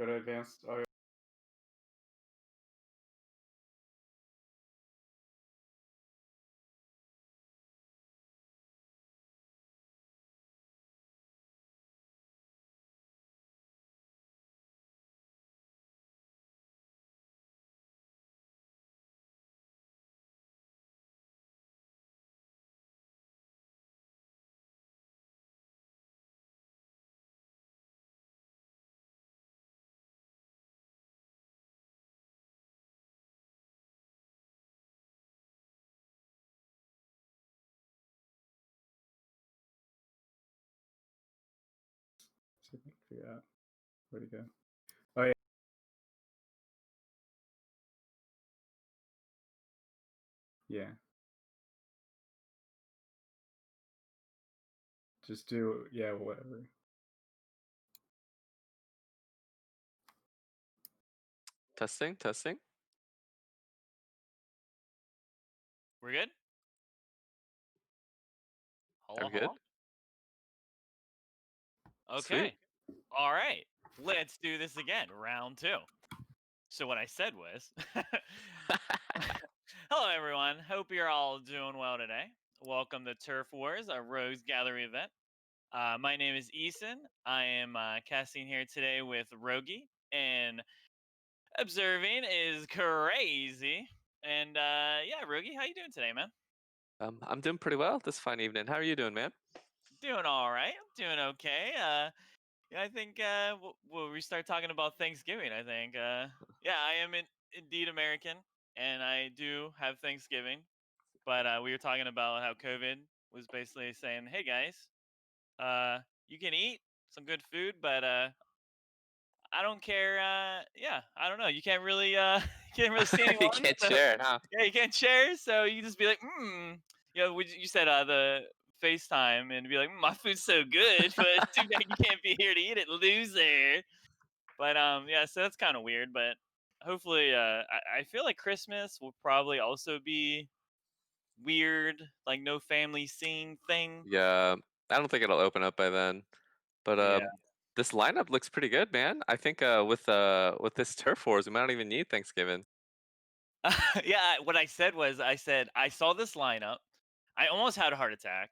Go to advanced. Oh, yeah. See if I can figure out where to go. Oh, yeah. Yeah. Just do, yeah, whatever. Testing, testing. We're good? Are Hello, we good? hello? Sweet. Okay. All right. Let's do this again. Round 2. So what I said was, hello everyone. Hope you're all doing well today. Welcome to Turf Wars, our Rogues Gallery event. My name is Ecin. I am casting here today with Roegi, and observing is Kraazy. And yeah, Roegi, how you doing today, man? I'm doing pretty well this fine evening. How are you doing, man? Doing all right. I'm doing okay. Yeah, I think we'll restart talking about Thanksgiving. I think, yeah, I am indeed American, and I do have Thanksgiving. But we were talking about how COVID was basically saying, "Hey guys, you can eat some good food, but I don't care. Yeah, I don't know. You can't really, you can't really see You anyone. can't So share it, huh? yeah, you can't share. So you just be like, you know, you said the FaceTime and be like, my food's so good, but too bad you can't be here to eat it, loser." But yeah, so that's kind of weird. But hopefully, I feel like Christmas will probably also be weird, like no family scene thing. Yeah, I don't think it'll open up by then. But Yeah. this lineup looks pretty good, man. I think with this turf wars, we might not even need Thanksgiving. Yeah, what I said was, I said I saw this lineup. I almost had a heart attack.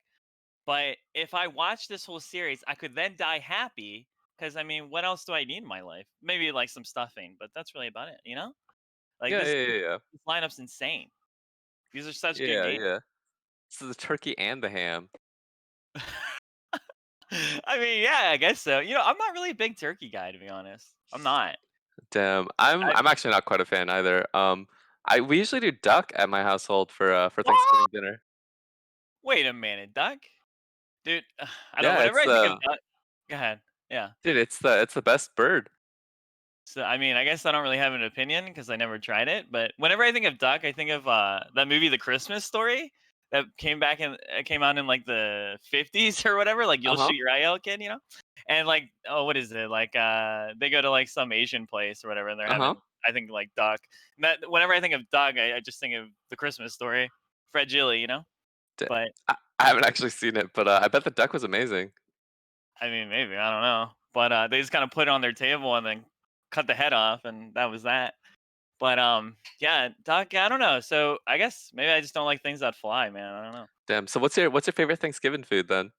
But if I watch this whole series, I could then die happy. Because I mean, what else do I need in my life? Maybe like some stuffing, but that's really about it. You know, like Yeah, yeah, yeah, this lineup's insane. These are such good yeah, games. yeah. So the turkey and the ham. I mean, yeah, I guess so. You know, I'm not really a big turkey guy, to be honest. I'm not. Damn, I'm actually not quite a fan either. We usually do duck at my household for What? Thanksgiving dinner. Wait a minute, duck, dude. I don't. Yeah, Whenever it's I think of the duck, go ahead. Yeah. dude, it's the best bird. So I mean, I guess I don't really have an opinion because I never tried it. But whenever I think of duck, I think of that movie, The Christmas Story, that came out in like the 50s or whatever. Like Uh you'll huh. shoot your eye out, kid. You know, and like, oh, what is it? Like they go to like some Asian place or whatever, and they're Uh huh. having, I think, like duck. And that whenever I think of duck, I just think of The Christmas Story, Fred Gilly. You know, but I haven't actually seen it, but I bet the duck was amazing. I mean, maybe I don't know. But they just kind of put it on their table and then cut the head off, and that was that. But yeah, duck. I don't know. So I guess maybe I just don't like things that fly, man. I don't know. Damn. So what's your favorite Thanksgiving food then?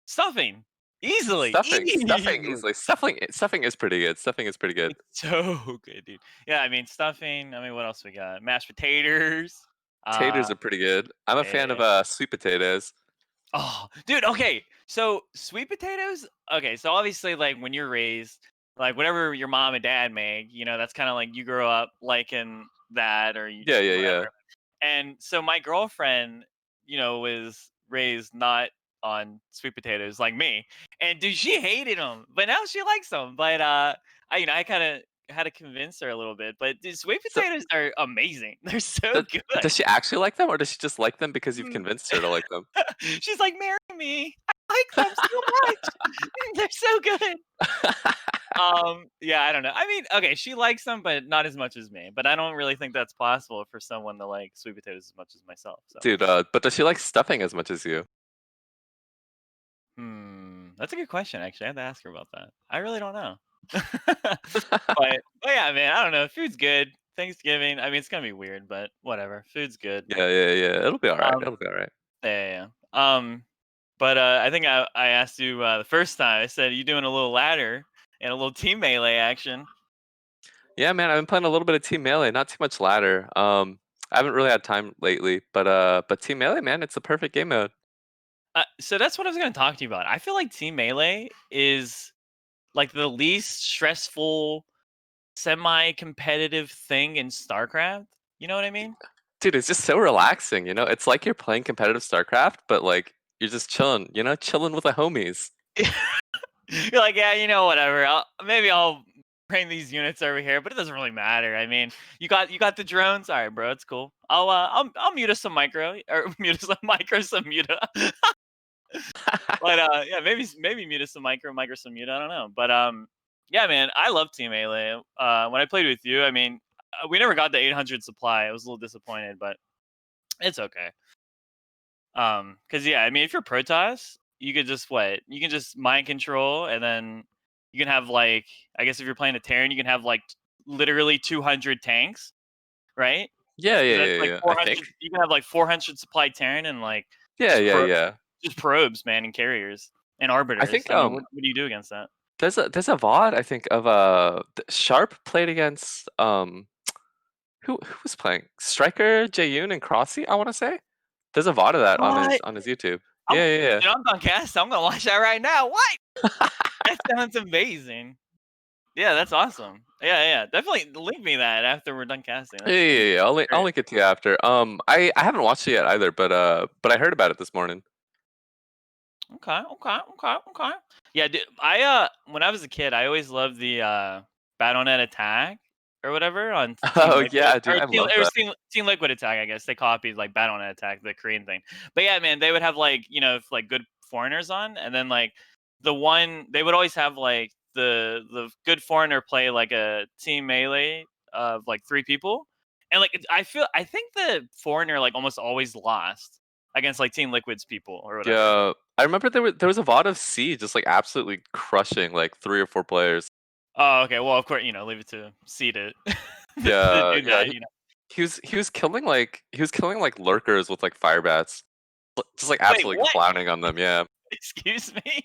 Stuffing, easily, Stuffing easily. easily. Stuffing is pretty good. Stuffing is pretty good. It's so good, dude. Yeah, I mean stuffing. I mean, what else we got? Mashed potatoes. Uh, Taters are pretty good. I'm a fan of yeah. sweet potatoes. Oh, dude. Okay, so sweet potatoes. Okay, so obviously, like when you're raised, like whatever your mom and dad make, you know, that's kind of like you grow up liking that, or you Yeah, yeah, yeah. whatever. And so my girlfriend, you know, was raised not on sweet potatoes like me, and dude, she hated them, but now she likes them. But I kind of had to convince her a little bit. But dude, sweet So potatoes are amazing. They're so does, good. does she actually like them, or does she just like them because you've Mm. convinced her to like them? She's like, marry me. I like them so much. They're so good. Yeah, I don't know. I mean, okay, she likes them, but not as much as me. But I don't really think that's possible for someone to like sweet potatoes as much as myself. So, Dude, but does she like stuffing as much as you? that's a good question. Actually, I have to ask her about that. I really don't know. but yeah, man, I don't know. Food's good. Thanksgiving. I mean, it's gonna be weird, but whatever. Food's good. Yeah. It'll be all right. Um, It'll be all right. yeah. But I think I asked you the first time. I said you doing a little ladder and a little team melee action. Yeah, man. I've been playing a little bit of Team Melee, not too much ladder. I haven't really had time lately, but Team Melee, man, it's the perfect game mode. So that's what I was gonna talk to you about. I feel like team melee is like the least stressful semi-competitive thing in StarCraft. You know what I mean? Dude, it's just so relaxing, you know? It's like you're playing competitive StarCraft, but like you're just chilling, you know, chilling with the homies. You're like, yeah, whatever. Maybe I'll bring these units over here, but it doesn't really matter. I mean, you got the drones. All right, bro, it's cool. I'll mute us some micro or mute us some micro some muta. But yeah, maybe mute us some micro some muta. I don't know. But yeah, man, I love Team Melee. When I played with you, I mean, we never got the 800 supply. I was a little disappointed, but it's okay. Cause yeah, I mean, if you're Protoss, you could just You can just mind control, and then you can have like, I guess if you're playing a Terran, you can have like literally 200 tanks, right? Yeah, Because that's like I 400. think. You can have like 400 supply Terran and like Yeah, just yeah, pro, yeah. just probes, man, and carriers and I arbiters. think I mean, what do you do against that? there's a VOD I think of Sharp played against who was playing? Striker, Jaeyoon, and Kraazy, I want to say. There's a VOD of that What? on his YouTube. I'm, Yeah. dude, I'm on cast. I'm gonna watch that right now. What? That sounds amazing. Yeah, that's awesome. Yeah. Definitely link me that after we're done casting. That's Yeah. I'll great. link it to you after. I haven't watched it yet either, but I heard about it this morning. Okay. Yeah, dude, when I was a kid, I always loved the Battle.net Attack or whatever on Team Oh Liquid, yeah, dude, or I love that. Team Liquid Attack. I guess they copied like Battle.net Attack, the Korean thing. But yeah, man, they would have like like good foreigners on, and then like they would always have like the good foreigner play like a team melee of like 3 people, and like I think the foreigner like almost always lost against like Team Liquid's people or whatever. Yeah, I remember there was a VOD of C just like absolutely crushing like 3 or 4 players. Oh, okay. Well, of course, leave it to C to to Yeah, do yeah. that. He was killing like lurkers with like fire bats, just like Wait, absolutely what? clowning on them. Yeah, Excuse me.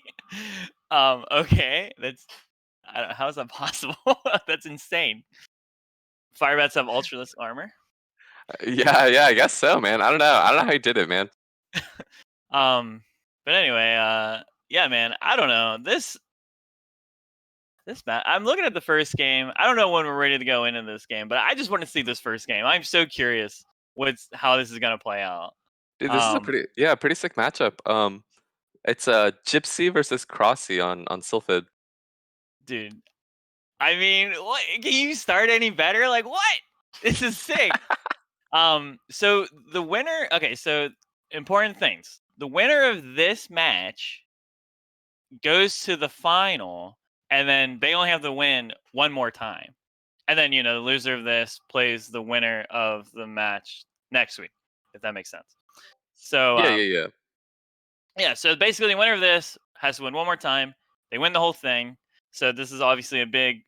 Okay. How is that possible? That's insane. Firebats have ultraless armor. yeah. I guess so, man. I don't know how he did it, man. But anyway, yeah, man. I don't know this match. I'm looking at the first game. I don't know when we're ready to go into this game, but I just want to see this first game. I'm so curious how this is gonna play out. Dude, this is a pretty sick matchup. It's Gypsy versus Kraazy on Sylphid. Dude, I mean, what can you start any better? Like what? This is sick. So the winner. Okay, so important things. The winner of this match goes to the final, and then they only have to win one more time. And then the loser of this plays the winner of the match next week, if that makes sense. So yeah. So basically, the winner of this has to win one more time. They win the whole thing. So this is obviously a big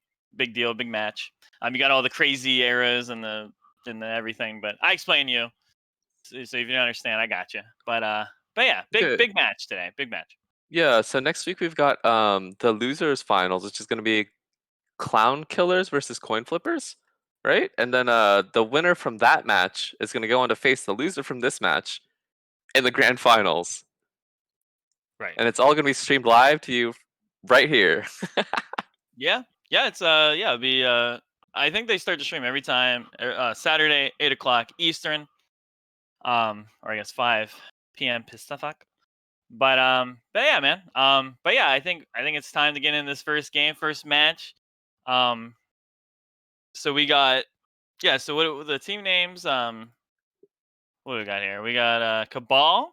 deal, big match. You got all the crazy eras and the everything, but I explain to you. So if you don't understand, I got you. But yeah, big match today, big match. Yeah. So next week we've got the losers finals, which is going to be clown killers versus coin flippers, right? And then the winner from that match is going to go on to face the loser from this match in the grand finals. Right. And it's all going to be streamed live to you right here. Yeah. It's it'll be I think they start to stream every time Saturday 8 o'clock Eastern, or I guess 5 p.m. Pacific. But yeah, man. But yeah, I think it's time to get in this first game, first match. So we got So what the team names? What do we got here? We got Cabal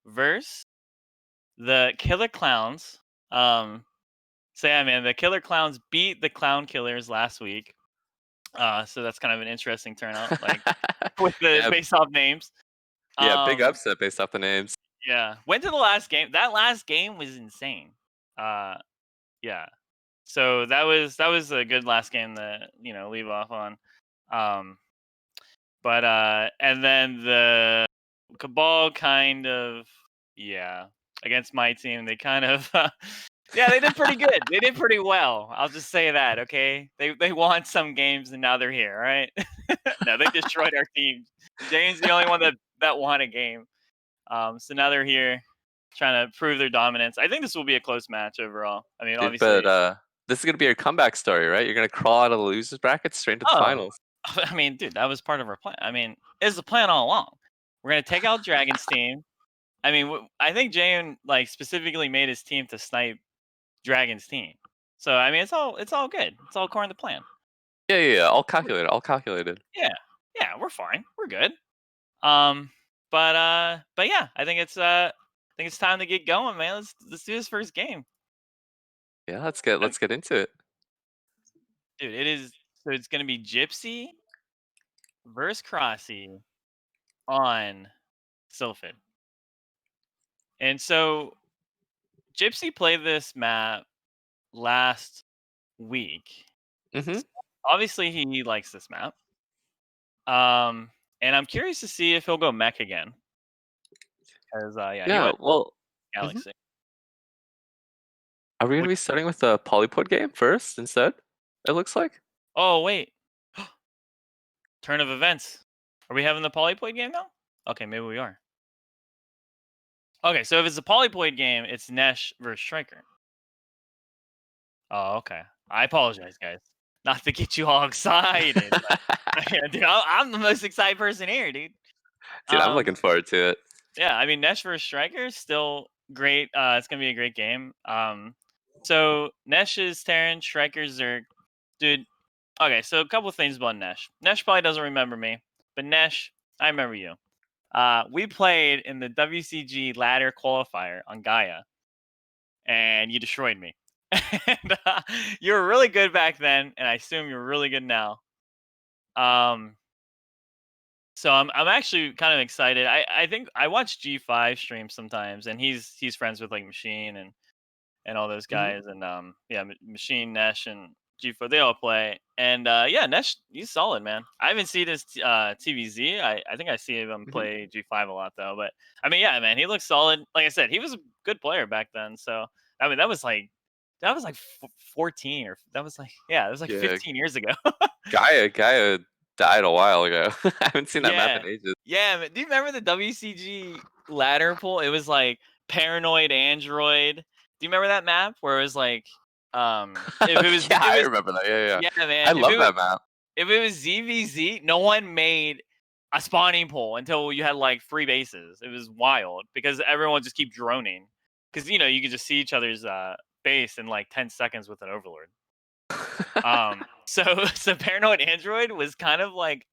versus the Killer Clowns. So yeah, man, the Killer Clowns beat the Clown Killers last week. So that's kind of an interesting turnout, like with the based off names. Yeah, big upset based off the names. Yeah, went to the last game. That last game was insane. Yeah. So that was a good last game to leave off on. But and then the Cabal kind of against my team they kind of they did pretty good. They did pretty well. I'll just say that, okay? They won some games and now they're here, right? No, they destroyed our team. Jane's the only one that won a game. So now they're here trying to prove their dominance. I think this will be a close match overall. I mean, Dude, obviously. but this is gonna be your comeback story, right? You're gonna crawl out of the losers bracket straight into the finals. I mean, dude, that was part of our plan. I mean, it's the plan all along. We're gonna take out Dragon's team. I mean, I think Jane like specifically made his team to snipe Dragon's team. So I mean, it's all good. It's all according to plan. Yeah. All calculated. Yeah, we're fine. We're good. But yeah, I think it's time to get going, man. Let's do this first game. Yeah, let's get into it. Dude, it's gonna be Gypsy versus Kraazy on Sylphid. And so Gypsy played this map last week. Mm-hmm. Obviously he likes this map. And I'm curious to see if he'll go mech again. Because he went Galaxy. Are we gonna be starting with the Polypod game first instead? It looks like. Oh wait. Turn of events. Are we having the Polyploid game now? Okay, maybe we are. Okay, so if it's a Polyploid game, it's Nesh versus Striker. Oh, okay. I apologize, guys. Not to get you all excited. But, dude, I'm the most excited person here, dude. Dude, I'm looking forward to it. Yeah, I mean, Nesh versus Striker is still great. It's going to be a great game. So Nesh is Terran, Striker's Zerg. Dude, okay, so a couple things about Nesh. Nesh probably doesn't remember me, but Nesh, I remember you. We played in the WCG ladder qualifier on Gaia, and you destroyed me. And you were really good back then, and I assume you're really good now. So I'm actually kind of excited. I think I watch G5 stream sometimes, and he's friends with like Machine and all those guys, and Machine, Nesh, and G4, they all play. And Nesh, he's solid, man. I haven't seen his TVZ. I think I see him play G5 a lot though. But I mean, yeah, man, he looks solid. Like I said, he was a good player back then. So I mean, that was like 14 or that was like it was like 15 years ago. Gaia died a while ago. I haven't seen that map in ages. Yeah, man. Do you remember the WCG ladder pool? It was like Paranoid Android. Do you remember that map where it was like if it was I remember that. Yeah. Yeah, man. I love that map. If it was ZVZ, no one made a spawning pool until you had like 3 bases. It was wild because everyone just keep droning. Because you could just see each other's base in like 10 seconds with an overlord. So Paranoid Android was kind of like,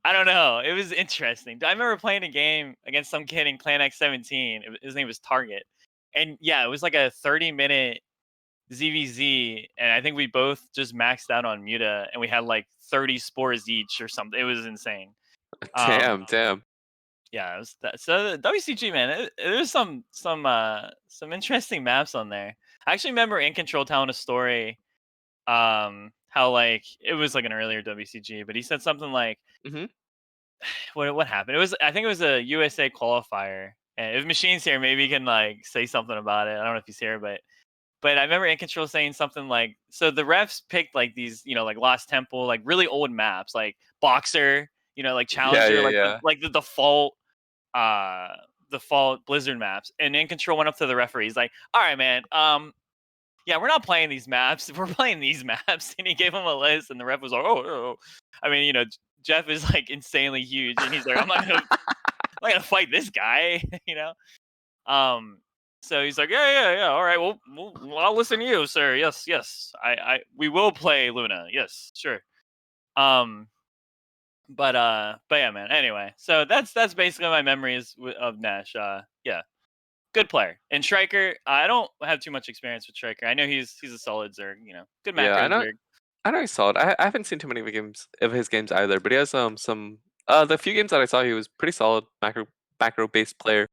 I don't know. It was interesting. I remember playing a game against some kid in Clan X17. His name was Target. And yeah, it was like a 30-minute ZVZ. And I think we both just maxed out on Muta. And we had like 30 spores each or something. It was insane. Damn. Yeah, it was that. So the WCG, man, there's some interesting maps on there. I actually remember In Control telling a story how like it was like an earlier WCG, but he said something like what happened? I think it was a USA qualifier. And if Machine's here, maybe he can like say something about it. I don't know if he's here, but I remember In Control saying something like, so the refs picked like these, like Lost Temple, like really old maps, like Boxer, like Challenger, like the default Blizzard maps. And In Control went up to the referee. He's like, all right, man, yeah, we're not playing these maps. We're playing these maps. And he gave him a list, and the ref was like, oh. I mean, Jeff is like insanely huge, and he's like, I'm not gonna fight this guy, So he's like, yeah. All right, well, I'll listen to you, sir. Yes. We will play Luna. Yes, sure. But yeah, man. Anyway, so that's basically my memories of Nash. Yeah. Good player. And Striker, I don't have too much experience with Striker. I know he's a solid Zerg, good macro Zerg. I know he's solid. I haven't seen too many of his games either, but he has some the few games that I saw, he was pretty solid macro based player.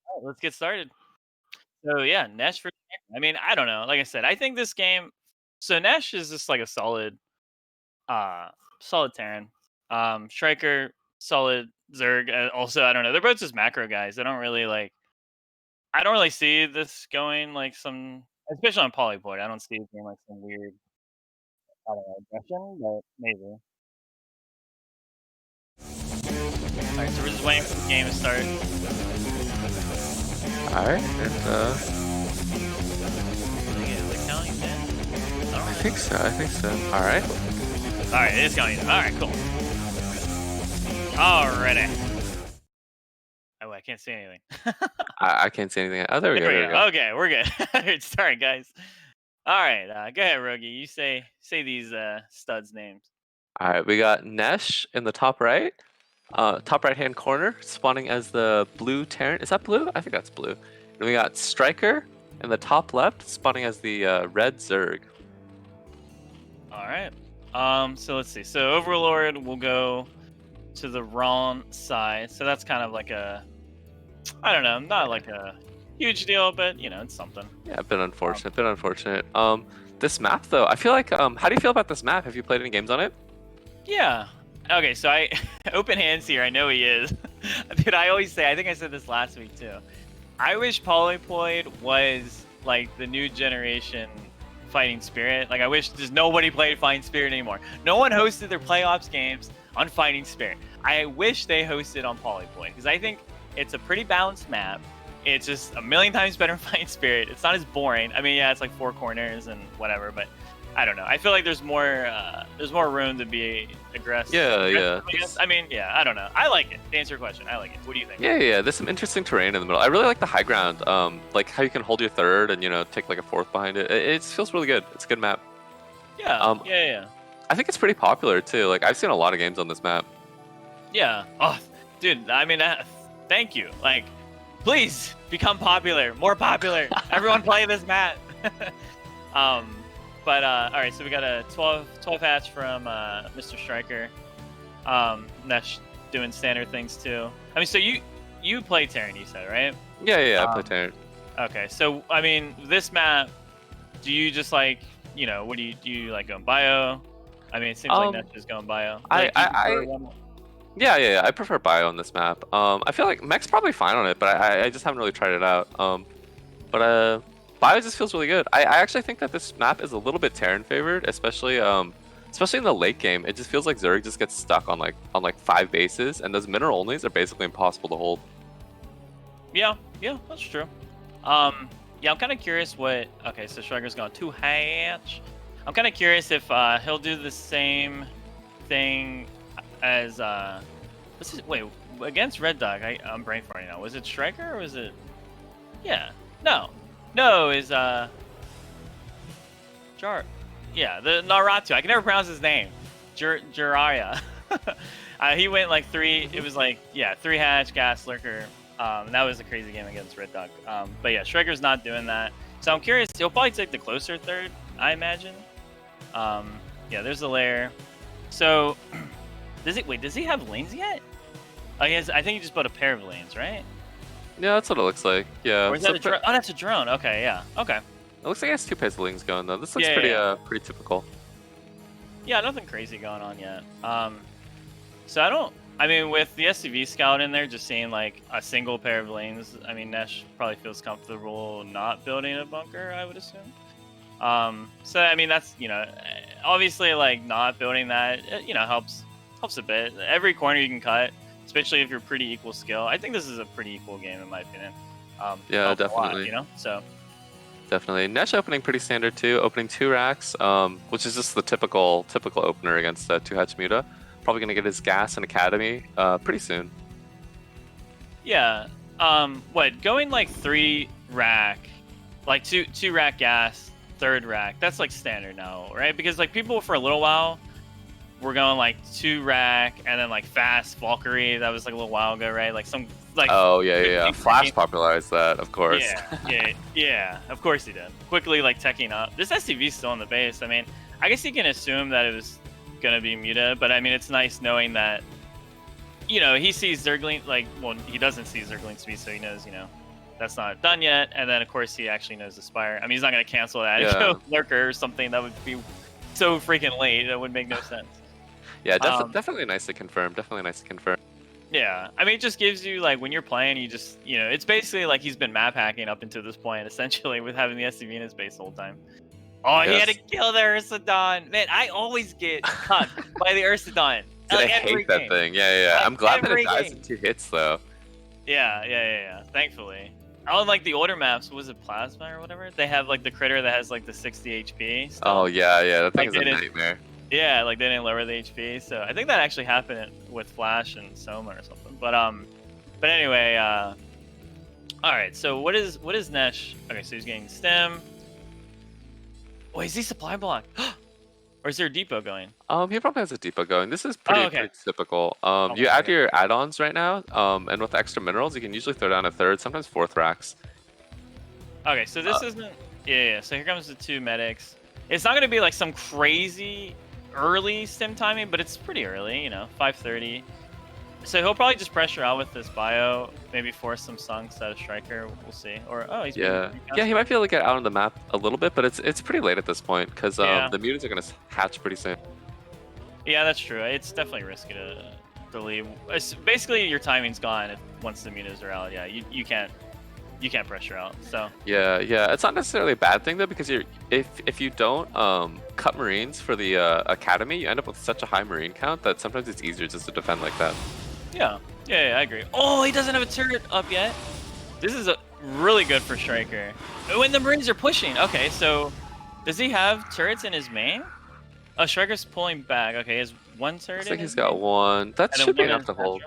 All right, let's get started. So yeah, Nesh for. I mean, I don't know. Like I said, I think this game. So Nesh is just like a solid, solid Terran. Striker, solid Zerg. Also, I don't know. They're both just macro guys. They don't really like. I don't really see this going like some, especially on Polyploid. I don't see it being like some weird, I don't know, aggression, but maybe. All right, so we're just waiting for the game to start. All right, and Is it counting down? I think so. I think so. All right. All right, it is counting down. All right, cool. Alrighty. Oh, I can't see anything. I can't see anything. Oh, there we go. There we go. Okay, we're good. Sorry, guys. All right, go ahead, Roegi. You say these studs' names. All right, we got Nesh in the top right, top right hand corner, spawning as the blue Terran. Is that blue? I think that's blue. And we got Striker in the top left, spawning as the red Zerg. All right. So let's see. So Overlord will go to the wrong side. So that's kind of like a, I don't know, not like a huge deal, but you know, it's something. Yeah, been unfortunate. Been unfortunate. This map though, I feel like. How do you feel about this map? Have you played any games on it? Yeah. Okay, so I open hands here. I know he is. Dude, I always say. I think I said this last week too. I wish Polyploid was like the new generation Fighting Spirit. Like I wish just nobody played Fighting Spirit anymore. No one hosted their playoffs games on Fighting Spirit. I wish they hosted on Polyploid because I think it's a pretty balanced map. It's just a million times better than Fighting Spirit. It's not as boring. I mean, yeah, it's like 4 corners and whatever, but I don't know. I feel like there's more room to be aggressive. Yeah. I mean, yeah, I don't know. I like it. To answer your question, I like it. What do you think? Yeah. There's some interesting terrain in the middle. I really like the high ground. Like how you can hold your third and take like a fourth behind it. It feels really good. It's a good map. Yeah. Yeah. I think it's pretty popular too. Like I've seen a lot of games on this map. Yeah. Oh, dude. I mean, thank you. Like, please become popular, more popular. Everyone play this map. But all right, so we got a 12 hatch from Mr. Striker. Nesh doing standard things too. I mean, so you play Terran, you said, right? Yeah, I play Terran. Okay, so I mean, this map, do you just like, what do you like going bio? I mean, it seems like Nesh is going bio. Yeah, I prefer bio on this map. I feel like mech's probably fine on it, but I just haven't really tried it out. But bio just feels really good. I actually think that this map is a little bit Terran favored, especially in the late game. It just feels like Zerg just gets stuck on like 5 bases, and those mineral onlys are basically impossible to hold. Yeah, that's true. Yeah, I'm kind of curious what. Okay, so Striker's going 2 hatch. I'm kind of curious if he'll do the same thing as wait, against Red Dog. I'm brain farting now. Was it Striker or was it? Yeah, no, is yeah, the Naratu. I can never pronounce his name. Jiraiya. He went like 3. It was like 3 hatch gas lurker. That was a crazy game against Red Dog. But yeah, Striker's not doing that. So I'm curious. He'll probably take the closer third, I imagine. Yeah, there's the lair. So does he have lanes yet? Oh, he has. I think he just bought a pair of lanes, right? Yeah, that's what it looks like. Yeah. Or is that a drone? Oh, that's a drone. Okay, yeah. Okay. It looks like he has 2 pairs of lanes going though. This looks pretty typical. Yeah, nothing crazy going on yet. So I mean, with the SCV scout in there, just seeing like a single pair of lanes, I mean, Nesh probably feels comfortable not building a bunker, I would assume. So I mean, that's obviously like not building that, helps a bit. Every corner you can cut, especially if you're pretty equal skill. I think this is a pretty equal game in my opinion. Yeah, definitely. So. Definitely. Nesh opening pretty standard too, opening 2 racks, which is just the typical opener against 2 hatch Muta. Probably gonna get his gas and Academy pretty soon. Yeah. Going like 3 rack, like 2 rack gas, 3rd rack. That's like standard now, right? Because like people for a little while were going like 2 rack and then like fast Valkyrie. That was like a little while ago, right? Like some like. Oh yeah. Flash popularized that, of course. Yeah. Of course he did. Quickly like teching up. This SCV's still on the base. I mean, I guess you can assume that it was gonna be Muta, but I mean, it's nice knowing that, he sees Zergling. Like, well, he doesn't see Zergling speed, so he knows, that's not done yet. And then of course he actually knows the Spire. I mean, he's not gonna cancel that. Yeah. Lurker or something that would be so freaking late. That would make no sense. Yeah, definitely nice to confirm. Definitely nice to confirm. Yeah, I mean, it just gives you, like, when you're playing, you just, you know, it's basically like he's been map hacking up until this point, essentially, with having the SCV in his base the whole time. Oh, he had to kill the Ursidon. Man, I always get cut by the Ursidon. Like, I hate that thing. Yeah. I'm glad that it dies in 2 hits, though. Yeah. Thankfully. On, like, the older maps, was it Plasma or whatever? They have, like, the critter that has, like, the 60 HP. Still. Oh, yeah. That thing is a nightmare. Yeah, like they didn't lower the HP, so I think that actually happened with Flash and Soma or something. But anyway, all right. So what is Nesh? Okay, so he's getting stem. Wait, is he supply block? Or is there a depot going? He probably has a depot going. This is pretty typical. You add your add-ons right now, and with extra minerals, you can usually throw down a 3rd, sometimes 4th racks. Okay, so this isn't. Yeah. So here comes the 2 medics. It's not gonna be like some crazy early stem timing, but it's pretty early, you know, 5:30. So he'll probably just pressure out with this bio, maybe force some sunks out of Striker. We'll see. Or he's he might be able to get out on the map a little bit, but it's pretty late at this point because the mutants are gonna hatch pretty soon. Yeah, that's true. It's definitely risky to leave. Basically, your timing's gone once the mutants are out. Yeah, you can't pressure out. So yeah, it's not necessarily a bad thing though, because if you don't cut Marines for the academy, you end up with such a high Marine count that sometimes it's easier just to defend like that. Yeah, I agree. Oh, he doesn't have a turret up yet. This is really good for Striker. When the Marines are pushing. Okay, so does he have turrets in his main? Oh, Striker's pulling back. Okay, he has 1 turret. Looks like he's got 1. That should be enough to hold.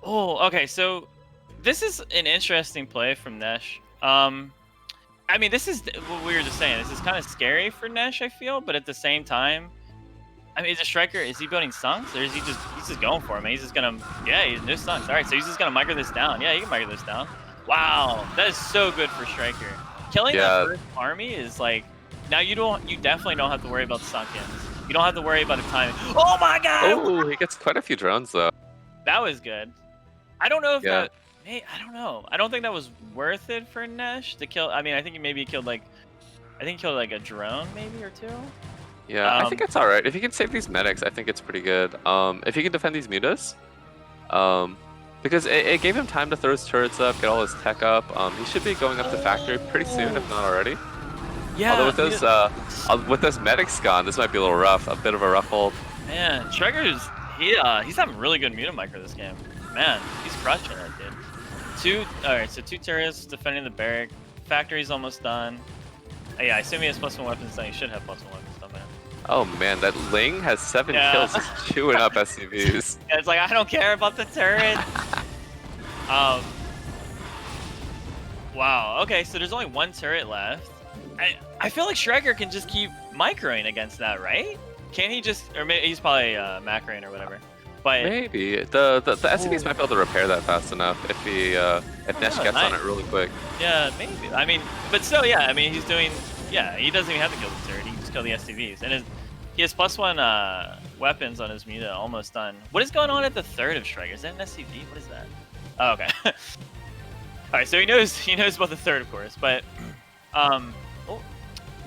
Oh, okay. So this is an interesting play from Nesh. I mean, this is what we were just saying. This is kind of scary for Nesh, I feel, but at the same time, I mean, is a Striker, is he building sunks, or is he's just going for him? He's just gonna, he's no sunks. All right, so he's just gonna micro this down. Yeah, he can micro this down. Wow, that is so good for Striker. Killing that first army is like, now you definitely don't have to worry about sunk-ins. You don't have to worry about the timing. Oh my god! Oh, he gets quite a few drones though. That was good. I don't know if that. Hey, I don't know. I don't think that was worth it for Nesh to kill. I mean, I think he killed like a drone maybe or 2. Yeah, I think it's all right. If you can save these medics, I think it's pretty good. If he can defend these mutas, because it gave him time to throw his turrets up, get all his tech up. He should be going up to factory pretty soon, if not already. Yeah. Although with this medics gone, this might be a little rough. A bit of a rough hold. Man, Striker's he's having really good muta micro this game. Man, he's crushing it, dude. Alright, so 2 turrets defending the barrack. Factory's almost done. Yeah, I assume he has +1 weapons done. He should have +1 weapons done, man. Oh man, that Ling has 7 kills just chewing up SCVs. Yeah, it's like, I don't care about the turret. Wow, okay, so there's only 1 turret left. I feel like Striker can just keep microing against that, right? Can he just, or maybe he's probably macroing or whatever. But maybe the SCVs might be able to repair that fast enough if Nesh gets on it really quick. Yeah, maybe. I mean, but still, yeah. I mean, he's doing. Yeah, he doesn't even have to kill the turret. He can just kill the SCVs, and he has +1 weapons on his muta, almost done. What is going on at the 3rd of Striker? Is that an SCV? What is that? Oh, okay. All right, so he knows about the 3rd, of course, but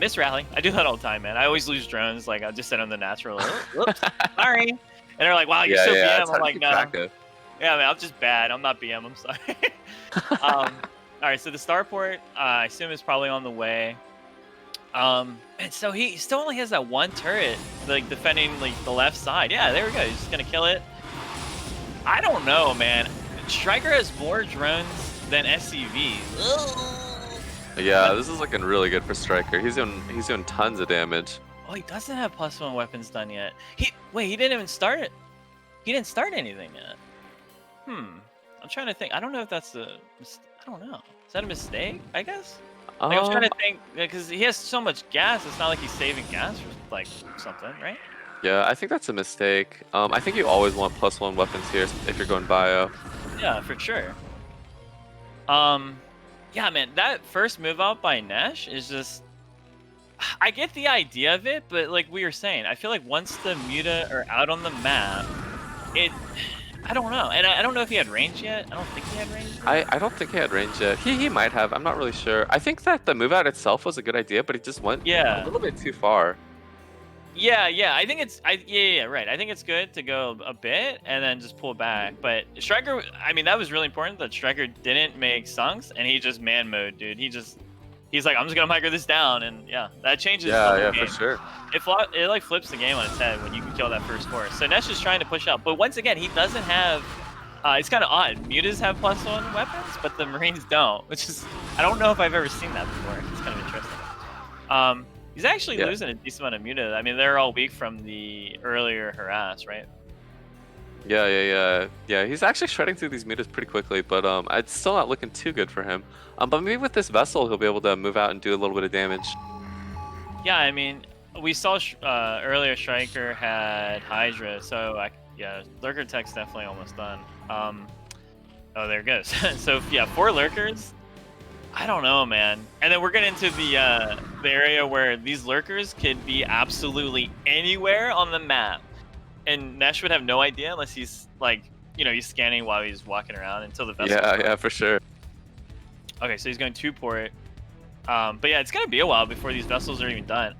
miss rally. I do that all the time, man. I always lose drones. Like I just set on the natural. Whoops, sorry. And they're like, wow, you're so BM. I'm like, no. Yeah, man, I'm just bad. I'm not BM. I'm sorry. All right, so the starport, I assume, is probably on the way. And so he still only has that 1 turret, like, defending, like, the left side. Yeah, there we go. He's just going to kill it. I don't know, man. Striker has more drones than SCVs. Yeah, this is looking really good for Striker. He's doing tons of damage. Oh, he doesn't have +1 weapons done yet. He didn't even start it. He didn't start anything yet. I'm trying to think. I don't know if that's I don't know. Is that a mistake? I guess. Like, I'm trying to think because he has so much gas. It's not like he's saving gas or like something, right? Yeah, I think that's a mistake. I think you always want +1 weapons here if you're going bio. Yeah, for sure. Yeah, man, that first move out by Nesh is just. I get the idea of it, but like we were saying, I feel like once the muta are out on the map, I don't know, and I don't know if he had range yet. I don't think he had range yet. I don't think he had range yet. He might have. I'm not really sure. I think that the move out itself was a good idea, but he just went a Yeah. little bit too far. Yeah, I think it's right. I think it's good to go a bit and then just pull back. But Striker, I mean, that was really important that Striker didn't make sunks and he just man mode, dude. He's like, I'm just gonna micro this down, and yeah, that changes the whole game. For sure. It like flips the game on its head when you can kill that first force. So Nesh is trying to push out, but once again, he doesn't have. It's kind of odd. Mutas have +1 weapons, but the Marines don't, which is I don't know if I've ever seen that before. It's kind of interesting. He's actually losing a decent amount of mutas. I mean, they're all weak from the earlier harass, right? Yeah. He's actually shredding through these mutas pretty quickly, but it's still not looking too good for him. But maybe with this vessel, he'll be able to move out and do a little bit of damage. Yeah, I mean, we saw earlier Striker had Hydra, so Lurker Tech's definitely almost done. Oh, there it goes. So yeah, 4 Lurkers. I don't know, man. And then we're getting into the area where these Lurkers could be absolutely anywhere on the map, and Nesh would have no idea unless he's like, he's scanning while he's walking around until the vessel. Yeah, for sure. Okay, so he's going 2 port. But yeah, it's gonna be a while before these vessels are even done.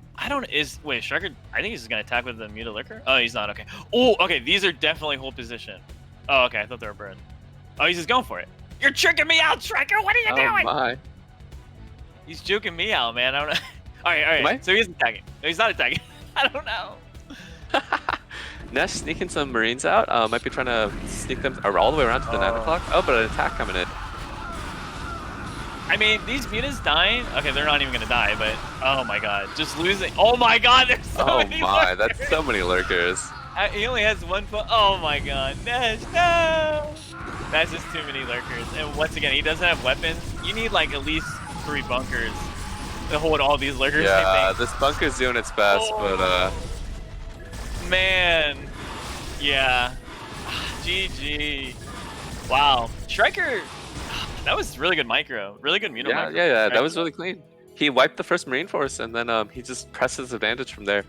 Wait, Striker, I think he's just gonna attack with the Muta Lurker. Oh, he's not, okay. Oh, okay, these are definitely hold position. Oh, okay, I thought they were bird. Oh, he's just going for it. You're tricking me out, Striker, what are you doing? My. He's juking me out, man, I don't know. Alright, so he's attacking. No, he's not attacking. I don't know. Nesh sneaking some Marines out. Might be trying to sneak them all the way around to the 9 o'clock. Oh, but an attack coming in. I mean, these mutas dying. Okay, they're not even gonna die, but oh my god, just losing. Oh my god, there's so many lurkers. That's so many lurkers. He only has 1 foot. Oh my god, Nesh, no! That's just too many lurkers. And once again, he doesn't have weapons. You need like at least 3 bunkers to hold all these lurkers. Yeah, this bunker's doing its best, but man, yeah, GG. Wow, Striker. That was really good micro. Really good muta micro. Yeah, that was really clean. He wiped the first Marine Force, and then he just presses advantage from there.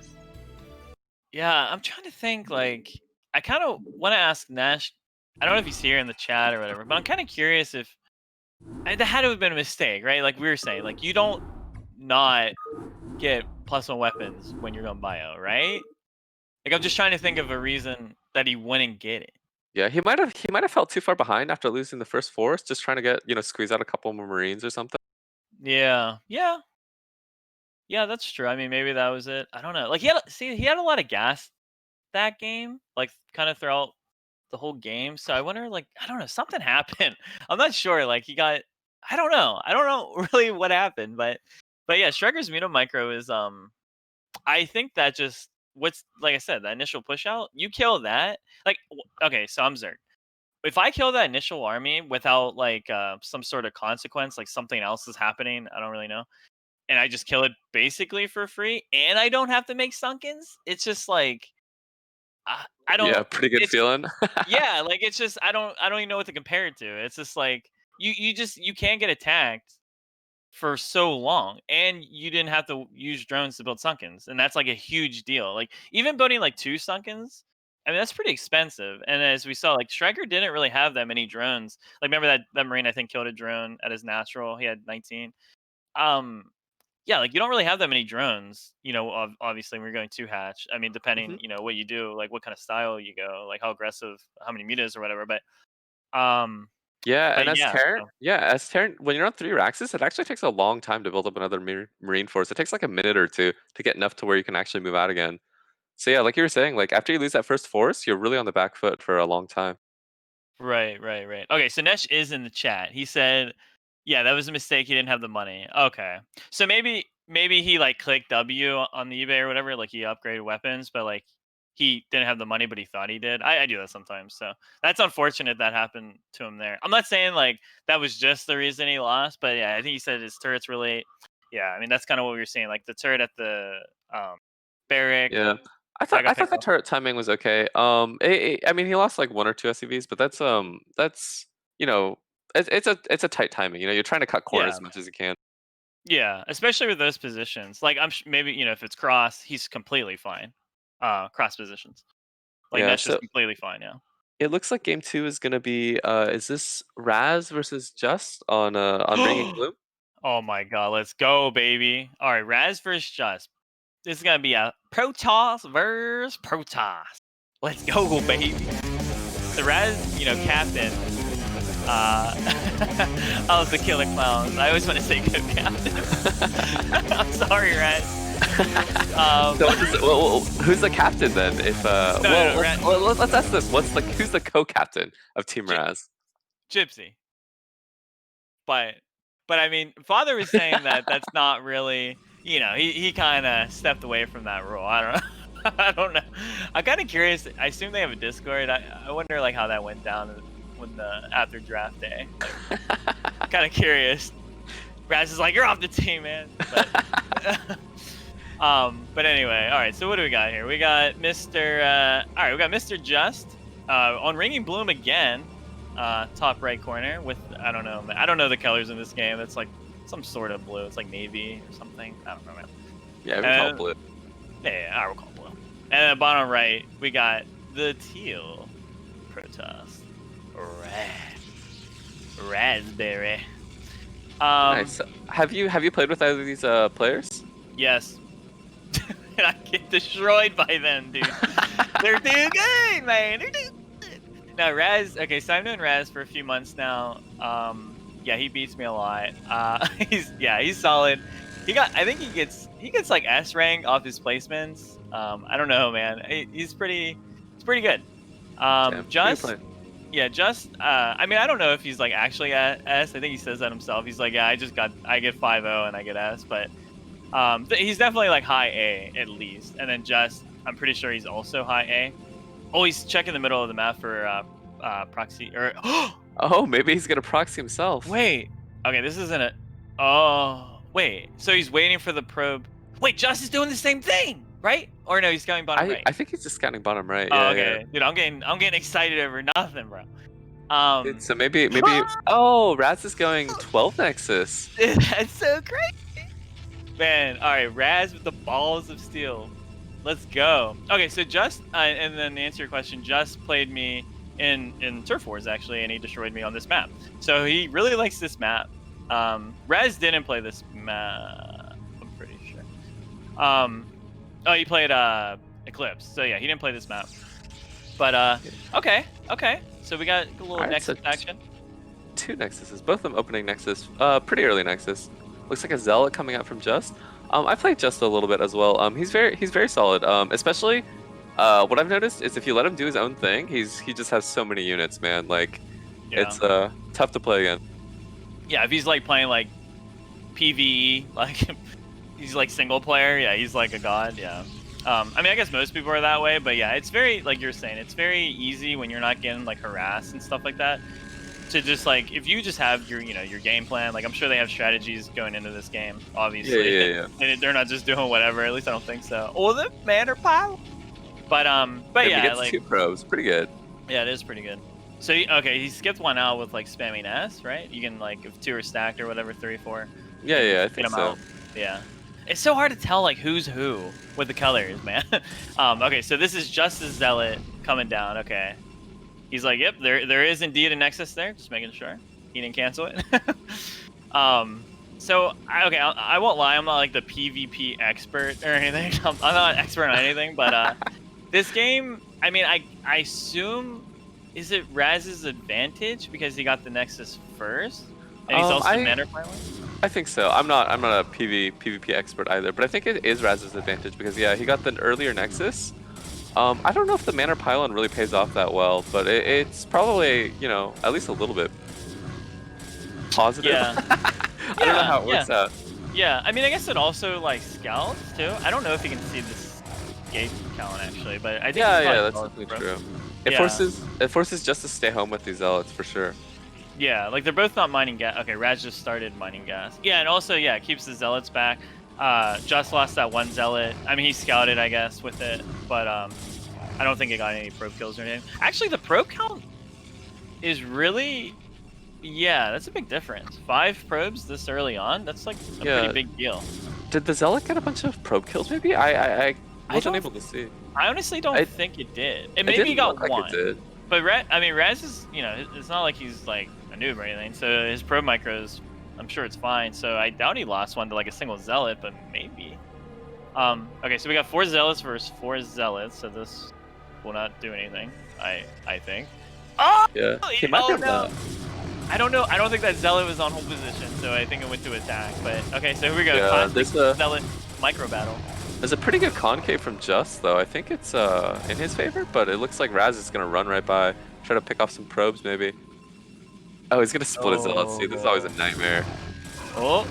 Yeah, I'm trying to think, like, I kind of want to ask Nesh. I don't know if he's here in the chat or whatever, but I'm kind of curious if that had to have been a mistake, right? Like we were saying, like you don't not get +1 weapons when you're going bio, right? Like I'm just trying to think of a reason that he wouldn't get it. Yeah, he might have felt too far behind after losing the first force, just trying to get squeeze out a couple more Marines or something. Yeah, that's true. I mean, maybe that was it. I don't know. Like he had a lot of gas that game, like kind of throughout the whole game. So I wonder, like, I don't know, something happened. I'm not sure. Like he got, I don't know really what happened, but yeah, Striker's Muta Micro is I think that just like I said, the initial push out, you kill that. Like, okay, so I'm Zerg. If I kill that initial army without like some sort of consequence, like something else is happening, I don't really know, and I just kill it basically for free, and I don't have to make sunkens, it's just like I don't. Yeah, pretty good feeling. Yeah, like it's just I don't even know what to compare it to. It's just like you can't get attacked for so long, and you didn't have to use drones to build sunkens, and that's like a huge deal. Like even building like 2 sunkens, I mean that's pretty expensive. And as we saw, like Striker didn't really have that many drones. Like remember that Marine I think killed a drone at his natural. He had 19. Yeah, like you don't really have that many drones. Obviously when you're going 2 hatch. I mean depending, what you do, like what kind of style you go, like how aggressive, how many mutas or whatever. But Yeah, and as yeah, Terran, when you're on 3 Raxes, it actually takes a long time to build up another Marine Force. It takes like a minute or 2 to get enough to where you can actually move out again. So yeah, like you were saying, like after you lose that first force, you're really on the back foot for a long time. Right. Okay, so Nesh is in the chat. He said, "Yeah, that was a mistake. He didn't have the money." Okay, so maybe he like clicked W on the eBay or whatever. Like he upgraded weapons, but like he didn't have the money, but he thought he did. I do that sometimes, so that's unfortunate that happened to him there. I'm not saying like that was just the reason he lost, but yeah, I think he said his turrets were late. Yeah, I mean that's kind of what we were saying. Like the turret at the barrack. Yeah. I thought the turret timing was okay. I mean, he lost like 1 or 2 SCVs, but that's it's a tight timing. You're trying to cut corners as much as you can. Yeah, especially with those positions. Like maybe if it's cross, he's completely fine. Cross positions. Like that's just completely fine. Yeah. It looks like game 2 is gonna be is this Raz versus Just on Ringing Bloom? Oh my god, let's go, baby. All right, Raz versus Just. This is gonna be a Protoss versus Protoss. Let's go, baby. The Raz, captain. I was the killer clowns. I always want to say co-captain. I'm sorry, Raz. So who's the captain then? If let's ask this: who's the co-captain of Team Raz? Gypsy. But I mean, Father was saying that that's not really, he kind of stepped away from that rule. I don't know. I don't know. I'm kind of curious. I assume they have a Discord. I wonder like how that went down when after draft day. Like, kind of curious. Raz is like, you're off the team, man. But anyway, all right. So what do we got here? We got Mr. All right, we got Mr. Just on Ringing Bloom again. Top right corner with I don't know the colors in this game. It's like some sort of blue. It's like navy or something. I don't know, man. Yeah, we call it blue. Yeah, I will call it blue. And at the bottom right, we got the teal Protoss. Raspberry. Nice. Have you played with either of these players? Yes. And I get destroyed by them, dude. They're too good, man. They're too good. Now Raz, okay, so I've known Raz for a few months now. Yeah, he beats me a lot. He's solid. I think he gets like S rank off his placements. I don't know, man. He's pretty good. Just I mean, I don't know if he's like actually at S. I think he says that himself. He's like, yeah, I get 5-0 and I get S, but he's definitely like high A at least. And then I'm pretty sure he's also high A. Oh, he's checking the middle of the map for proxy or oh, maybe he's gonna proxy himself. Wait. Okay, this isn't a. Oh, wait. So he's waiting for the probe. Wait, Just is doing the same thing, right? Or no, he's going bottom right. I think he's just scanning bottom right. Oh, Yeah, okay, yeah. dude, I'm getting excited over nothing, bro. Dude, so maybe. Oh, Raz is going 12 Nexus. That's so crazy, man. All right, Raz with the balls of steel. Let's go. Okay, so Just and then to answer your question, Just played me in Turf Wars actually, and he destroyed me on this map. So he really likes this map. Raz didn't play this map, I'm pretty sure. Oh, he played Eclipse. So yeah, he didn't play this map. But okay. So we got a little Nexus action. 2 Nexuses, both of them opening Nexus. Pretty early Nexus. Looks like a Zealot coming out from Just. I played Just a little bit as well. He's very solid. Especially what I've noticed is if you let him do his own thing, he just has so many units, man. Like it's tough to play again. Yeah, if he's like playing like PvE, like he's like single player, yeah, he's like a god, yeah. I mean, I guess most people are that way, but yeah, it's very, like you're saying, it's very easy when you're not getting like harassed and stuff like that to just like, if you just have your, your game plan, like I'm sure they have strategies going into this game, obviously. Yeah. And they're not just doing whatever, at least I don't think so. Or the Manor Pile. But yeah, he gets like 2 probes, pretty good. Yeah, it is pretty good. So, he skipped one out with like spamming S, right? You can like, if 2 are stacked or whatever, 3, 4. Yeah, I think so. Out. Yeah. It's so hard to tell like who's who with the colors, man. Okay, so this is just a Zealot coming down. Okay, he's like, yep, there is indeed a Nexus there. Just making sure he didn't cancel it. So I won't lie, I'm not like the PvP expert or anything. I'm not expert on anything, but this game, I mean, I assume, is it Raz's advantage because he got the Nexus first, and he's also Manor Pilot? I think so. I'm not a PvP expert either, but I think it is Raz's advantage because yeah, he got the earlier Nexus. I don't know if the Manor Pylon really pays off that well, but it's probably, at least a little bit positive. Yeah. I don't know how it works out. Yeah, I mean, I guess it also like scouts too. I don't know if you can see this gate count actually, but I think that's definitely true. It forces Just to stay home with these Zealots for sure. Yeah, like they're both not mining gas. Okay, Raz just started mining gas. Yeah, and also, yeah, it keeps the Zealots back. Just lost that one Zealot. I mean, he scouted, I guess, with it, but I don't think it got any probe kills or anything. Actually, the probe count is really, yeah, that's a big difference. 5 probes this early on, that's like a pretty big deal. Did the Zealot get a bunch of probe kills, maybe? I wasn't able to see. I honestly don't think it did. Maybe got one. Like it did. But Raz is, it's not like he's like a noob or anything. So his probe micros, I'm sure it's fine. So I doubt he lost one to like a single zealot, but maybe. Okay, so we got 4 zealots versus 4 zealots. So this will not do anything. I think. Oh! Yeah. He might have no. that. I don't know. I don't think that zealot was on hold position, so I think it went to attack. But okay, so here we go. Yeah, Classic zealot micro battle. There's a pretty good concave from Just, though. I think it's in his favor, but it looks like Raz is going to run right by, try to pick off some probes, maybe. Oh, he's going to split his zealots, too. This is always a nightmare. Oh,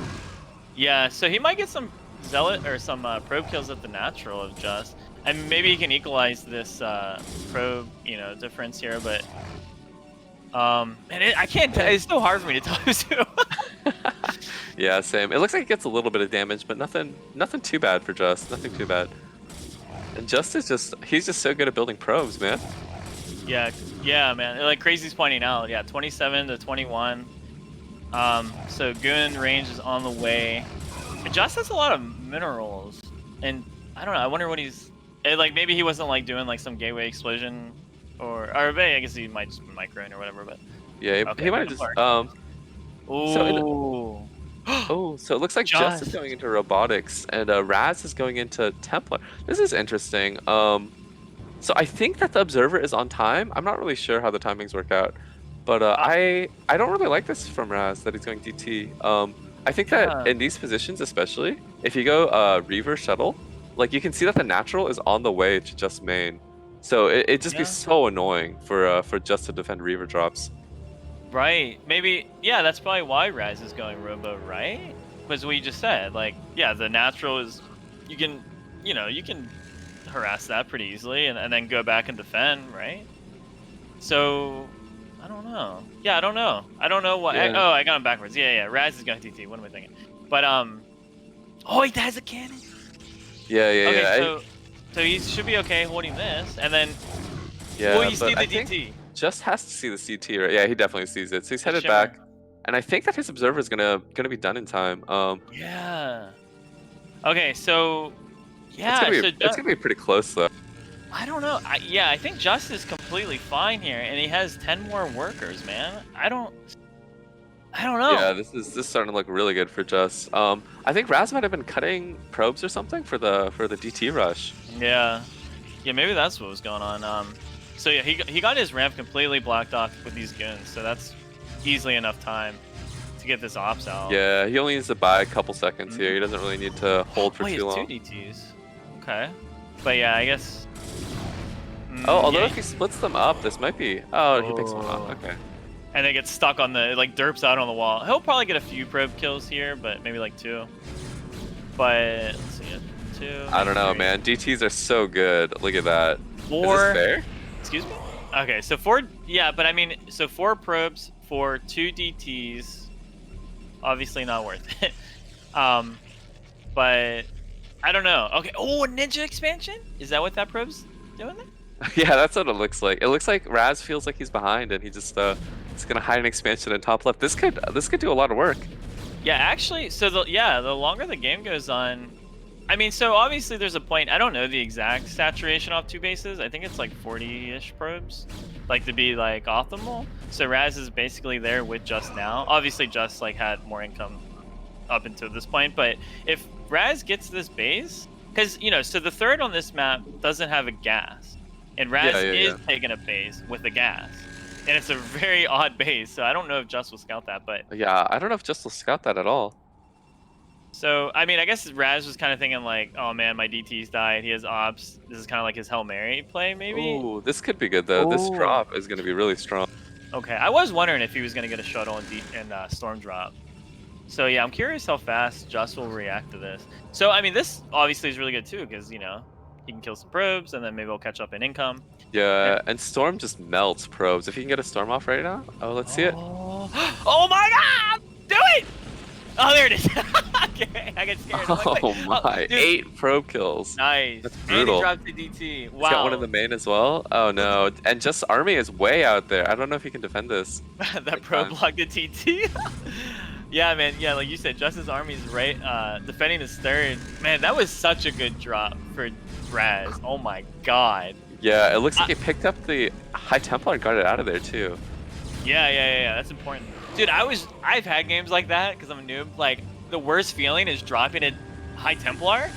yeah, so he might get some zealot or some probe kills at the natural of Just. And maybe he can equalize this probe, difference here, but... man, I can't tell. It's so hard for me to tell who's who. Yeah, same. It looks like it gets a little bit of damage, but nothing too bad for Just. Nothing too bad. And Just is he's just so good at building probes, man. Yeah, man. Like Kraazy's pointing out, 27 to 21. So Goon range is on the way. And Just has a lot of minerals, and I don't know. I wonder what he's like. Maybe he wasn't like doing like some gateway explosion, or I guess he might just be microing or whatever. But yeah, he might have just So it looks like Just is going into robotics, and Raz is going into Templar. This is interesting. So I think that the observer is on time. I'm not really sure how the timings work out, but I don't really like this from Raz that he's going DT. I think that in these positions, especially if you go Reaver shuttle, like you can see that the natural is on the way to Just main. So it'd just be so annoying for Just to defend Reaver drops. Right. Maybe, that's probably why Raz is going Robo, right? Because what you just said, like, the natural is, you can harass that pretty easily and then go back and defend, right? So, I don't know. Yeah, I don't know. I don't know what, I got him backwards. Yeah, Raz is going TT, what am I thinking? But, oh, he has a cannon! Yeah. So he should be okay holding this, and then, you see the DT. Just has to see the CT, right? Yeah, he definitely sees it. So he's headed back, and I think that his observer is gonna be done in time. Yeah. Okay, so it's gonna be pretty close though. I don't know. I think Just is completely fine here, and he has 10 more workers, man. I don't know. Yeah, this is starting to look really good for Just. I think Raz might have been cutting probes or something for the DT rush. Yeah, maybe that's what was going on. So yeah, he got his ramp completely blocked off with these guns, so that's easily enough time to get this ops out. Yeah, he only needs to buy a couple seconds here. He doesn't really need to hold for too long. He has 2 DTs. Okay. But yeah, I guess... although if he splits them up, this might be... Oh, he picks one up. Okay. And they get stuck on the... Like, derps out on the wall. He'll probably get a few probe kills here, but maybe like 2. But... Let's see. 2... I don't know, man. DTs are so good. Look at that. 4... Is this fair? Excuse me? Okay, so 4... Yeah, but I mean... So 4 probes for 2 DTs... Obviously not worth it. But... I don't know. Okay. Oh, a ninja expansion? Is that what that probe's doing there? Yeah, that's what it looks like. It looks like Raz feels like he's behind, and he just he's gonna hide an expansion in top left. This could do a lot of work. Yeah, actually, so the longer the game goes on, I mean, so obviously there's a point. I don't know the exact saturation off 2 bases. I think it's like 40-ish probes, like to be like optimal. So Raz is basically there with Just now. Obviously, Just like had more income up until this point, but if Raz gets this base, because so the third on this map doesn't have a gas, and Raz is taking a base with a gas, and it's a very odd base. So I don't know if Just will scout that, but yeah, I don't know if Just will scout that at all. So I mean, I guess Raz was kind of thinking like, oh man, my DT's died. He has ops. This is kind of like his Hail Mary play, maybe. Ooh, this could be good though. Ooh. This drop is going to be really strong. Okay, I was wondering if he was going to get a shuttle and storm drop. So yeah, I'm curious how fast Just will react to this. So I mean, this obviously is really good too, because he can kill some probes, and then maybe we'll catch up in income. Yeah, and Storm just melts probes. If you can get a Storm off right now, let's see it. Oh my God! Do it! Oh, there it is. Okay, I get scared. My, 8 probe kills. Nice. That's brutal. And he dropped the DT. Wow. He's got one in the main as well. Oh no, and Just army is way out there. I don't know if he can defend this. That probe blocked the TT. Yeah, man. Yeah, like you said, Just's army's right, defending his third. Man, that was such a good drop for Raz. Oh my God. Yeah, it looks like he picked up the High Templar and got it out of there too. Yeah. That's important. Dude, I've had games like that because I'm a noob. Like, the worst feeling is dropping a High Templar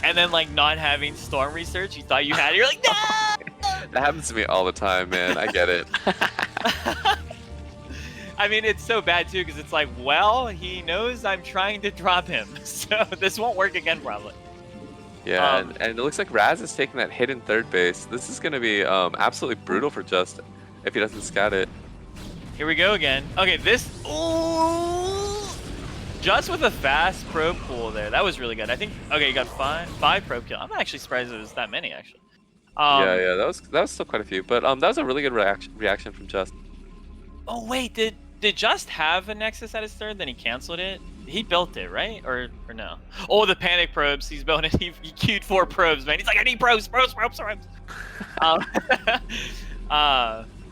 and then, like, not having Storm Research. You thought you had it. You're like, no! That happens to me all the time, man. I get it. I mean, it's so bad, too, because it's like, well, he knows I'm trying to drop him. So this won't work again, probably. Yeah, and it looks like Raz is taking that hidden third base. This is going to be absolutely brutal for Just if he doesn't scout it. Here we go again. Okay, this... Ooh! Just with a fast probe pool there. That was really good. I think... Okay, you got five probe kill. I'm actually surprised it was that many, actually. Yeah, that was still quite a few. But that was a really good reaction from Just. Oh, wait, did Just have a Nexus at his third, then he canceled it? He built it, right? Or no? Oh, the panic probes. He's building it. He queued 4 probes, man. He's like, I need probes.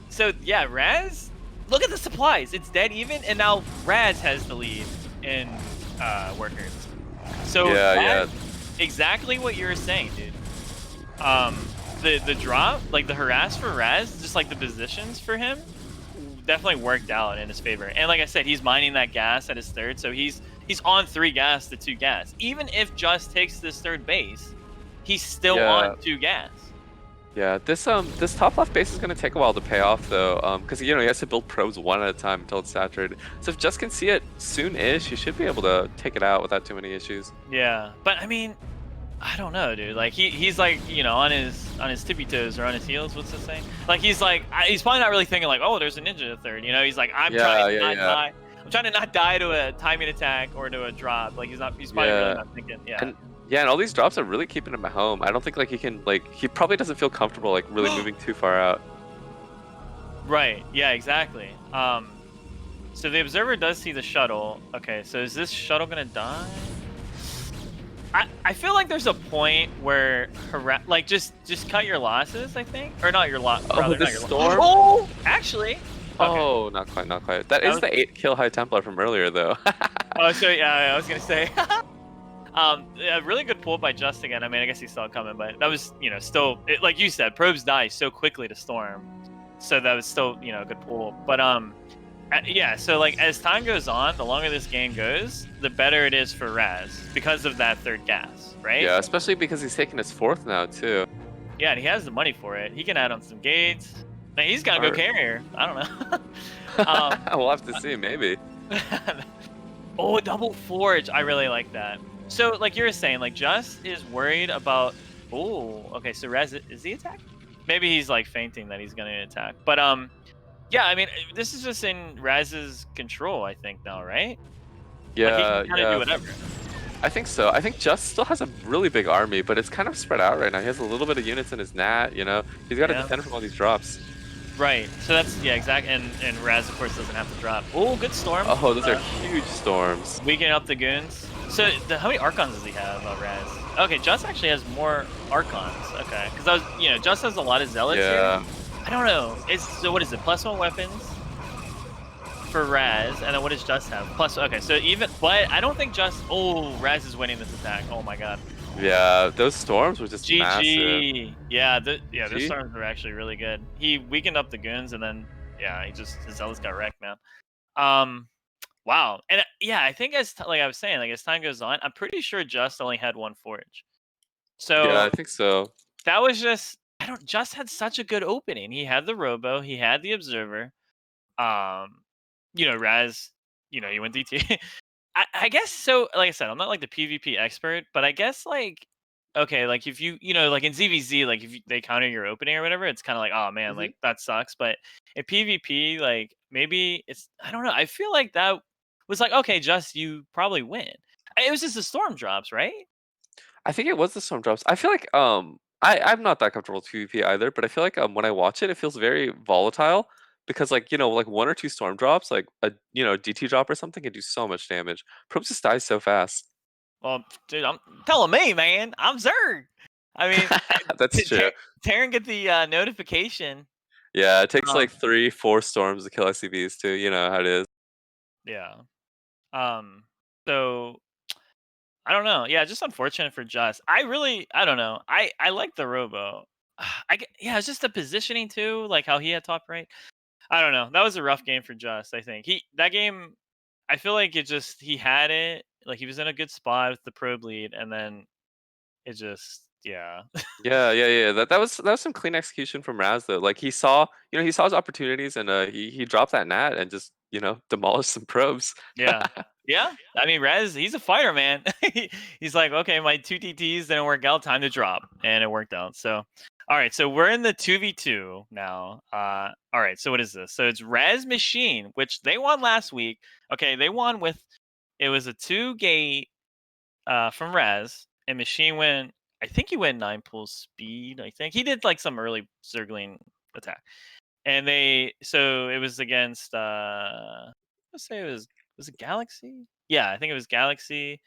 So, yeah, Raz, look at the supplies. It's dead even, and now Raz has the lead in workers. So, Yeah. exactly what you were saying, dude. The drop, like the harass for Raz, just like the positions for him, definitely worked out in his favor. And like I said, he's mining that gas at his third, so he's on 3 gas to 2 gas. Even if Just takes this third base, he's still on 2 gas. Yeah, this top left base is gonna take a while to pay off though, because he has to build probes one at a time until it's saturated. So if Just can see it soon-ish, he should be able to take it out without too many issues. Yeah, but I mean, I don't know, dude. Like he's like, on his tippy toes or on his heels. What's it saying? Like he's probably not really thinking like, oh, there's a ninja at third. He's like, I'm trying to not die. I'm trying to not die to a timing attack or to a drop. Like he's probably really not thinking. And all these drops are really keeping him at home. I don't think like he probably doesn't feel comfortable like really moving too far out. Right. Yeah. Exactly. So the observer does see the shuttle. Okay. So is this shuttle gonna die? I feel like there's a point where just cut your losses, I think, or not your loss. Oh, the storm. Oh, actually. Okay. Oh, not quite. That is the 8 kill High Templar from earlier though. Oh, so yeah, I was gonna say. A really good pull by Just again. I mean, I guess he saw it coming, but that was, still, like you said, probes die so quickly to Storm, so that was still, a good pull. But yeah. So like as time goes on, the longer this game goes, the better it is for Raz because of that third gas, right? Yeah, especially because he's taking his 4th now too. Yeah, and he has the money for it. He can add on some gates. Now he's gotta go carrier. I don't know. We'll have to see, maybe. Oh, double forge. I really like that. So, like you were saying, like Just is worried about. Oh, okay. So Raz, is he attack? Maybe he's like fainting that he's gonna attack. But yeah. I mean, this is just in Raz's control, I think now, right? Yeah, like, he can kind of do whatever. I think so. I think Just still has a really big army, but it's kind of spread out right now. He has a little bit of units in his Nat. He's got to defend from all these drops. Right. So that's exactly. And Raz, of course, doesn't have to drop. Oh, good storm. Oh, those are huge storms. Weakening up the goons. So how many Archons does he have, Raz? Okay, Just actually has more Archons. Okay, because Just has a lot of Zealots here. I don't know. So what is it? +1 weapons for Raz, and then what does Just have? Okay, so but I don't think Just. Oh, Raz is winning this attack. Oh my god. Yeah, those storms were just massive. Yeah, those storms were actually really good. He weakened up the goons, and then his Zealots got wrecked, man. Wow, and I think like I was saying, like as time goes on, I'm pretty sure Just only had 1 forge. So yeah, I think so. That was just Just had such a good opening. He had the Robo, he had the Observer. Raz, he went DT. I guess so. Like I said, I'm not like the PvP expert, but I guess like okay, like if you like in ZVZ, like if they counter your opening or whatever, it's kind of like, oh man, like that sucks. But in PvP, like maybe I don't know. I feel like that was like, okay, Just you probably win. It was just the storm drops, right? I think it was the storm drops. I feel like I'm not that comfortable with PvP either, but I feel like when I watch it, it feels very volatile because like 1 or 2 storm drops, like a DT drop or something, can do so much damage. Probes just die so fast. Well, dude, I'm telling me, man, I'm Zerg. I mean, that's true. Terran get the notification. Yeah, it takes like 3-4 storms to kill SCVs too. You know how it is. Yeah. So I don't know. Yeah, just unfortunate for Just. I don't know. I like the Robo. Yeah, it's just the positioning too, like how he had top right. I don't know. That was a rough game for Just. I think that game. I feel like he had it. Like he was in a good spot with the probe lead, and then it just yeah. Yeah. That was some clean execution from Raz though. Like he saw his opportunities and he dropped that nat and just demolished some probes. Yeah. Yeah. I mean, Rez, he's a fighter, man. He's like, okay, my two TTs didn't work out. Time to drop. And it worked out. So, all right. So we're in the 2v2 now. All right. So what is this? So it's Rez Machine, which they won last week. Okay. They won it was a 2-gate from Rez. And Machine went, I think he went 9 pull speed. I think he did like some early Zergling attack. And so it was against, let's say was it Galaxy? Yeah, I think it was Galaxy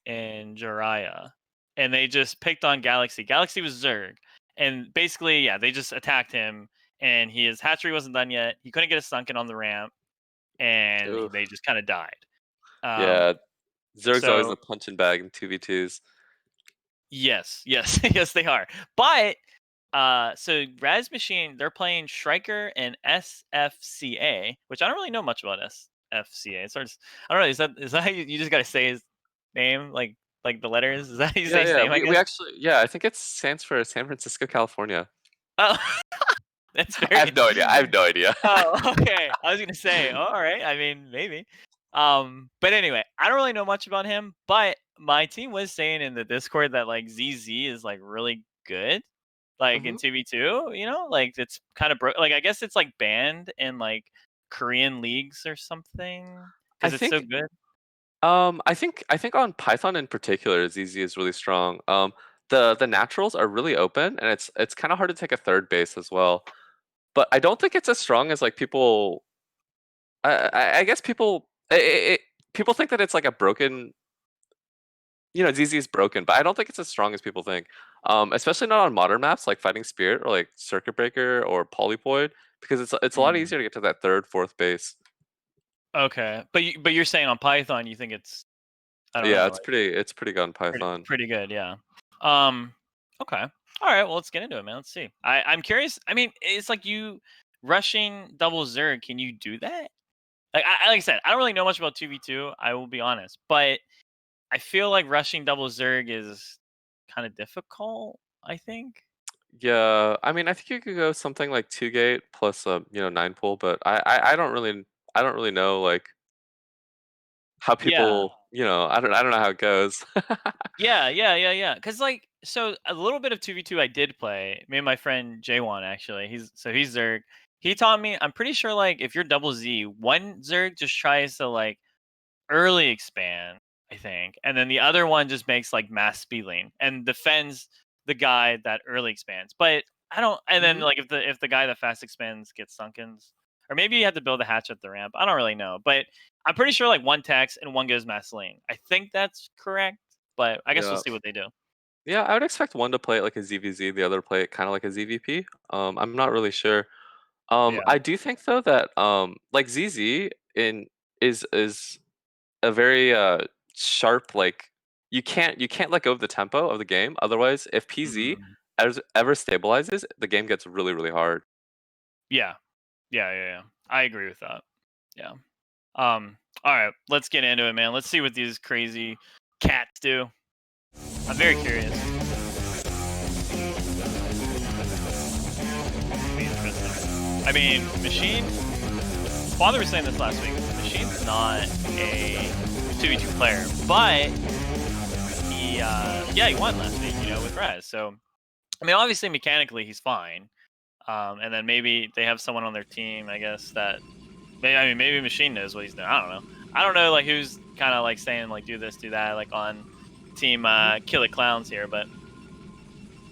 and Jiraiya. And they just picked on Galaxy. Galaxy was Zerg. And basically, yeah, they just attacked him. And his hatchery wasn't done yet. He couldn't get a sunken on the ramp. And Oof. they just kind of died. Yeah, Zerg's always So, a punching bag in 2v2s. yes, yes, they are. But, so Raz Machine, they're playing Striker and SFCA, which I don't really know much about SFCA. It's sort of, I don't know. Is that how you just got to say his name, like the letters? Is that how you say his Yeah. name? I We guess. actually, I think it stands for San Francisco, California. Oh, that's I very. have no idea. I have no idea. Oh, okay. I was gonna say, all right. I mean, maybe. But anyway, I don't really know much about him. But my team was saying in the Discord that like ZZ is like really good, like in Mhm. 2v2. Like it's kind of like I guess it's like banned in like Korean leagues or something I because it's so think good. I think on Python in particular, ZZ is really strong. The naturals are really open, and it's kind of hard to take a third base as well. But I don't think it's as strong as like people. I guess people think that it's like a broken. ZZ is broken, but I don't think it's as strong as people think. Especially not on modern maps like Fighting Spirit or like Circuit Breaker or Polypoid, because it's a lot Mm. easier to get to that third, fourth base. Okay, but you're saying on Python you think it's I don't Yeah, know. it's pretty good on Pretty Python. pretty good, yeah. Okay. All right, well, let's get into it, man. Let's see. I'm curious. I mean, it's like you rushing double Zerg. Can you do that? Like I said, I don't really know much about 2v2. I will be honest, but I feel like rushing double Zerg is kind of difficult. I think. Yeah, I mean, I think you could go something like 2 gate plus a 9 pull, but I don't really know like how Yeah. people I don't know how it goes. Yeah. Cause like, so a little bit of 2v2 I did play. Me and my friend J1 actually. He's Zerg. He taught me. I'm pretty sure like if you're double Z, one Zerg just tries to like early expand, I think, and then the other one just makes like mass speed lane and defends the guy that early expands. But I don't. And then hmm like if the guy that fast expands gets sunkens, or maybe you have to build a hatch at the ramp. I don't really know, but I'm pretty sure like one tax and one goes mass lane. I think that's correct, but I guess we'll Yeah, see what they do. yeah, I would expect one to play it like a ZVZ, the other to play it kind of like a ZVP. I'm not really sure. Yeah. I do think though that like ZZ in is a very sharp like you can't let go of the tempo of the game. Otherwise, if PZ Mm. ever stabilizes, the game gets really really hard. Yeah. Yeah. I agree with that. Yeah. All right, let's get into it, man. Let's see what these crazy cats do. I'm very curious. Be interesting. I mean, Machine. Father was saying this last week. Machine's not a 2v2 player, but he won last week, with Raz. So, I mean, obviously mechanically he's fine. And then maybe they have someone on their team, I guess that. Maybe Machine knows what he's doing. I don't know. I don't know, like who's kind of like saying like do this, do that, like on team Mhm. Killah Clowns here, but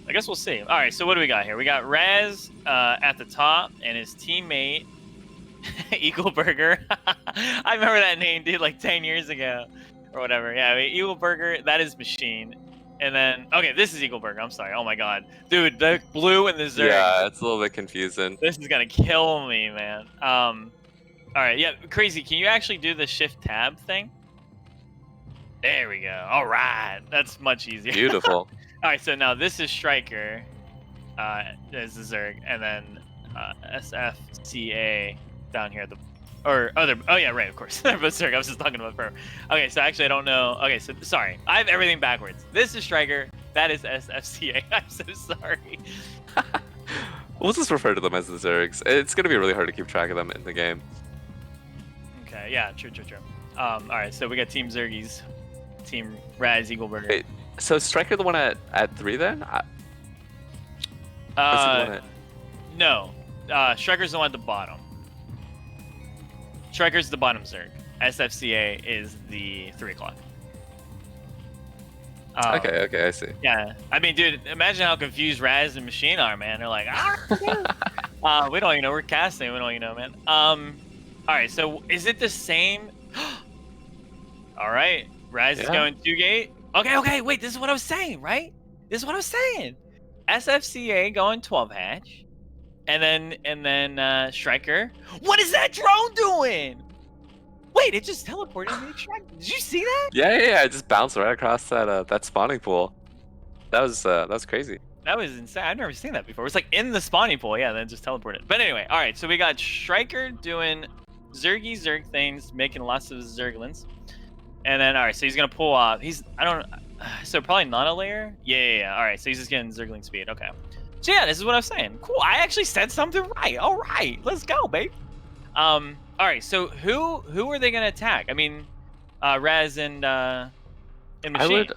I guess we'll see. All right, so what do we got here? We got Raz at the top and his teammate Eagle Burger. I remember that name, dude, like 10 years ago or whatever. Yeah, I mean, Eagle Burger, that is Machine. And then, okay, this is Eagle Burger. I'm sorry. Oh my god, dude, the blue and the Zergs. Yeah, it's a little bit confusing. This is gonna kill me, man. All right, yeah, Kraazy. Can you actually do the shift tab thing? There we go. All right, that's much easier. Beautiful. All right, so now this is Striker, is the Zerg, and then SFCA down here at the or other. Oh yeah, right, of course. They're both Zerg. I was just talking about Pro. Okay, so actually I don't know. Okay, so sorry, I have everything backwards. This is Striker. That is SFCA. I'm so sorry. We'll just refer to them as the Zergs. It's gonna be really hard to keep track of them in the game. Okay, yeah, true. All right, so we got Team Zergies, Team Raz Eagleburger. Wait, so Striker the one at 3 then? No, Striker's the one at the bottom. Striker's the bottom Zerg. SFCA is the 3 o'clock. Okay, I see. Yeah, I mean, dude, imagine how confused Raz and Machine are, man. They're like, we don't even know. We're casting. We don't even know, man. All right, so is it the same? All right, Raz is going 2 gate. Okay, wait, this is what I was saying, right? This is what I was saying. SFCA going 12 hatch, and then Striker. What is that drone doing? Wait, it just teleported me to Striker. Did you see that? Yeah. I just bounced right across that spawning pool. That was crazy. That was insane. I've never seen that before. It was like in the spawning pool, yeah, then it just teleported. But anyway, all right, so we got Striker doing Zerg things, making lots of Zerglings. And then, all right, so he's going to pull off. So probably not a layer? Yeah. All right, so he's just getting Zergling speed. Okay. So yeah, this is what I was saying. Cool, I actually said something right. All right, let's go, babe. All right, so who are they going to attack? I mean, Raz and Machine.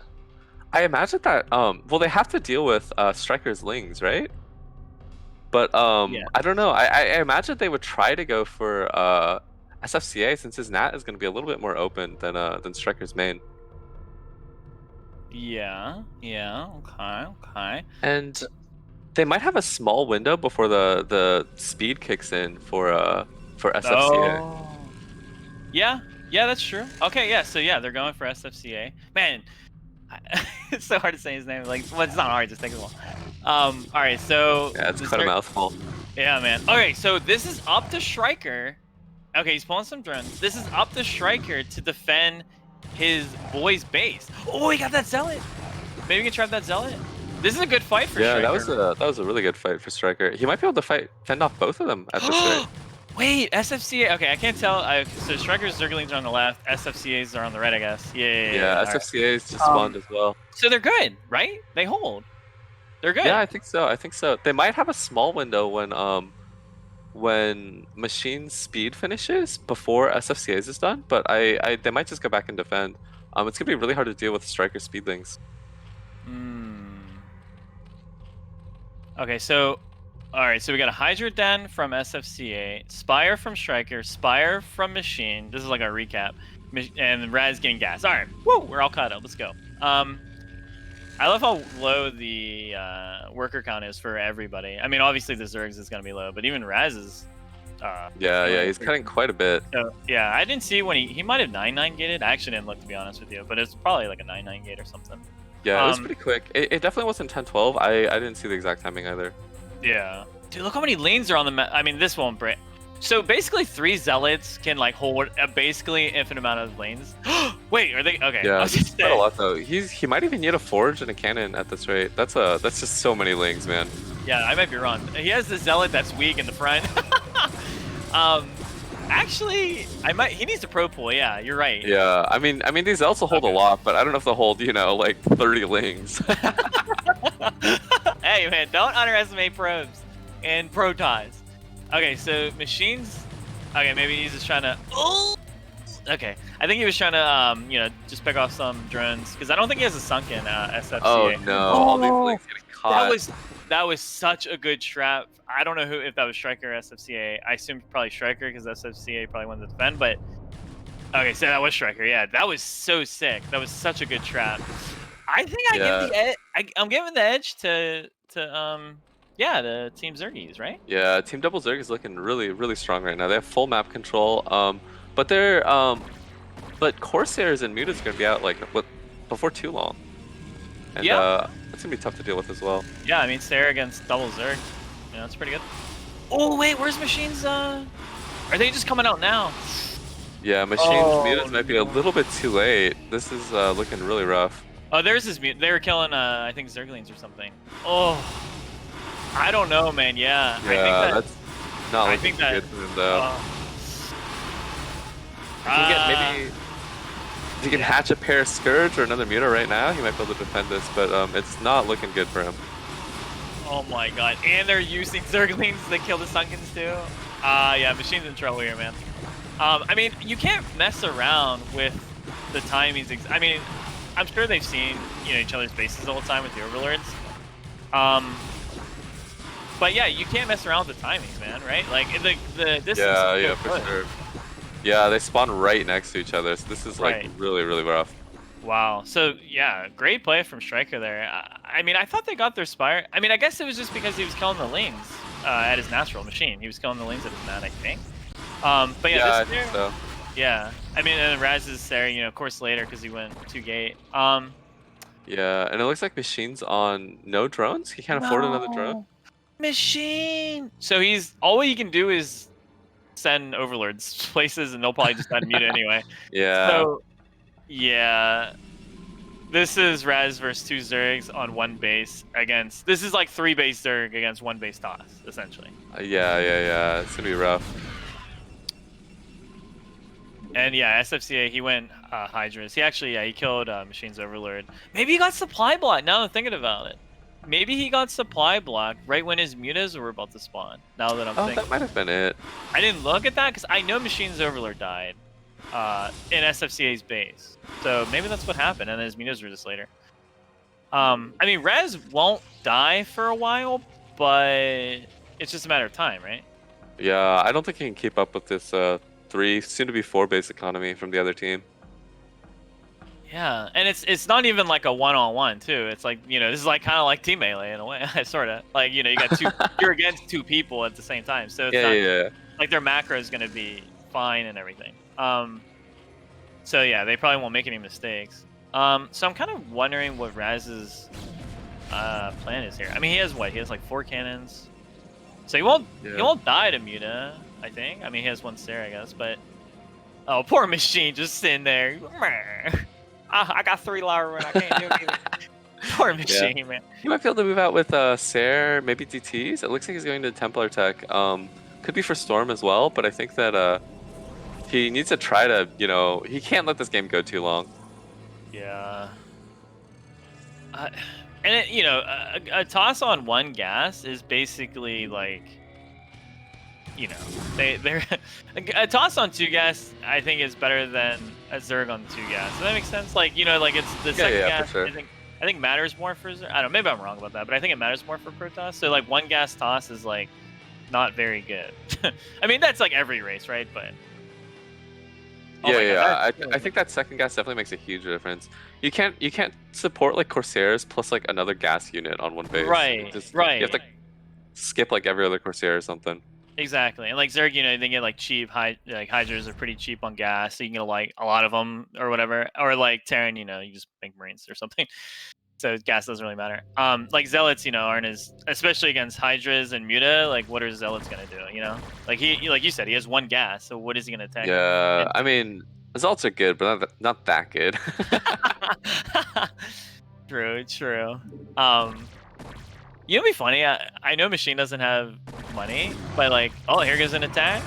I imagine that, well, they have to deal with Striker's Lings, right? But Yeah. I don't know. I imagine they would try to go for SFCA since his Nat is going to be a little bit more open than Striker's main. Yeah. Okay. And they might have a small window before the speed kicks in for SFCA. Oh. Yeah, that's true. Okay, yeah, so yeah, they're going for SFCA. Man, it's so hard to say his name. Like, well, it's not hard, just take it long. All right, so Yeah, it's quite a mouthful. Yeah, man. Okay, so this is up to Striker. Okay, he's pulling some drones. This is up to Striker to defend his boy's base. Oh, he got that Zealot. Maybe we can trap that Zealot. This is a good fight for Striker. Yeah, that was a really good fight for Striker. He might be able to fend off both of them at this rate. Wait, SFCA. Okay, I can't tell. So Striker's Zerglings are on the left. SFCA's are on the right, I guess. Yeah. SFCA's just spawned as well. So they're good, right? They hold. They're good. Yeah, I think so. They might have a small window when Machine's speed finishes before SFCA's is done, but they might just go back and defend. It's gonna be really hard to deal with Striker speedlings. Okay, so all right, so we got a Hydra Den from SFCA, Spire from Striker, Spire from Machine. This is like a recap, and Raz getting gas. All right, woo, we're all caught up. Let's go. I love how low the worker count is for everybody. I mean, obviously the Zergs is gonna be low, but even Raz is. Yeah, he's cutting quite a bit. So, yeah, I didn't see when he might have 9-9 gated. I actually didn't look, to be honest with you, but it's probably like a 9-9 gate or something. Yeah, it was pretty quick. It definitely wasn't 10-12. I didn't see the exact timing either. Yeah. Dude, look how many lanes are on the map. I mean, this won't break. So basically 3 Zealots can like hold a basically infinite amount of lanes. Wait, are they? Okay. Yeah, he's quite a lot though. He might even need a Forge and a Cannon at this rate. That's just so many lings, man. Yeah, I might be wrong. He has the Zealot that's weak in the front. Actually, he needs a pro pool. Yeah, you're right. Yeah, I mean these Zealots will hold a lot, but I don't know if they'll hold, like 30 lings. Hey man, don't underestimate probes and pro ties. Okay, so Machines. Okay, maybe he's just trying to. Oh. Okay, I think he was trying to just pick off some drones because I don't think he has a sunken SFCA. Oh no! All these lings getting caught. That was such a good trap. I don't know if that was Striker or SFCA. I assume probably Striker because SFCA probably wanted to defend. But okay, so that was Striker. Yeah, that was so sick. That was such a good trap. I think I'm giving the edge to the Team Zergies, right? Yeah, Team Double Zerg is looking really, really strong right now. They have full map control. But Corsairs and Mutas are gonna be out before too long. And it's gonna be tough to deal with as well. Yeah, I mean Sarah against Double Zerg. Yeah, that's pretty good. Oh wait, where's Machines? Are they just coming out now? Yeah, Machines Mutas might be a little bit too late. This is looking really rough. Oh, there's his mute. They were killing I think Zerglings or something. Oh. I don't know, man. Yeah, Yeah, that's not I looking think that good for him though. If he can get maybe if he can hatch a pair of Scourge or another Muta right now, he might be able to defend this, but it's not looking good for him. Oh my god. And they're using Zerglings to kill the Sunkens too. Yeah, Machine's in trouble here, man. I mean, you can't mess around with the timings. I mean, I'm sure they've seen, you know, each other's bases all the time with the Overlords. But yeah, you can't mess around with the timings, man, right? Like, the distance Yeah, for sure. Yeah, they spawn right next to each other, so this is like really, really rough. Wow. So yeah, great play from Striker there. I mean, I thought they got their Spire. I mean, I guess it was just because he was killing the Lings at his natural machine. He was killing the Lings at his nat, I think. But yeah, I this think so. Yeah, I mean, and Raz is there, you know, of course later because he went 2-gate. Yeah, and it looks like Machine's on no drones. He can't afford another drone. Machine. So all he can do is send Overlords places, and they'll probably just unmute anyway. Yeah. So yeah, this is Raz versus 2 Zergs on 1 base against. This is like 3 base Zerg against 1 base Toss, essentially. Yeah. It's gonna be rough. And yeah, SFCA, he went Hydras. He actually, he killed Machine's Overlord. Maybe he got supply block. Now I'm thinking about it. Maybe he got supply block right when his mutas were about to spawn. Now that I'm thinking. That might have been it. I didn't look at that because I know Machine's Overlord died in SFCA's base. So maybe that's what happened, and his mutas were just later. I mean, Rez won't die for a while, but it's just a matter of time, right? Yeah, I don't think he can keep up with this 3, soon to be 4 base economy from the other team. Yeah, and it's not even like a one-on-one too. It's like, you know, this is like kind of like team melee in a way, sort of. Like, you know, you got you're against 2 people at the same time, so it's not like their macro is gonna be fine and everything. So yeah, they probably won't make any mistakes. So I'm kind of wondering what Raz's plan is here. I mean, he has what? He has like 4 cannons, so he won't die to Muta, I think. I mean, he has 1 Stare, I guess, but oh, poor Machine just sitting there. I got 3 Lara and I can't do anything. Poor Machine, man. He might be able to move out with Sare, maybe DTs. It looks like he's going to Templar Tech. Could be for Storm as well, but I think that he needs to try to, you know, he can't let this game go too long. Yeah. And it, you know, a toss on 1 gas is basically like, you know, they're a toss on 2 gas. I think is better than a Zerg on 2 gas. Does that make sense? Like, you know, like it's the second gas. For sure. I think matters more for Zerg. I don't know. Maybe I'm wrong about that, but I think it matters more for Protoss. So like 1 gas toss is like not very good. I mean, that's like every race, right? But I think that second gas definitely makes a huge difference. You can't support like Corsairs plus like another gas unit on 1 base. Right. You have to skip like every other Corsair or something. Exactly, and like Zerg, you know, they get like cheap like Hydras are pretty cheap on gas, so you can get like a lot of them or whatever. Or like Terran, you know, you just make Marines or something. So gas doesn't really matter. Like Zealots, you know, aren't as, especially against Hydras and Muta. Like, what are Zealots gonna do? You know, like like you said, he has 1 gas, so what is he gonna attack? Yeah, I mean, Zealots are good, but not that good. True. You know, what'd be funny? I know Machine doesn't have money, but like, oh, here goes an attack.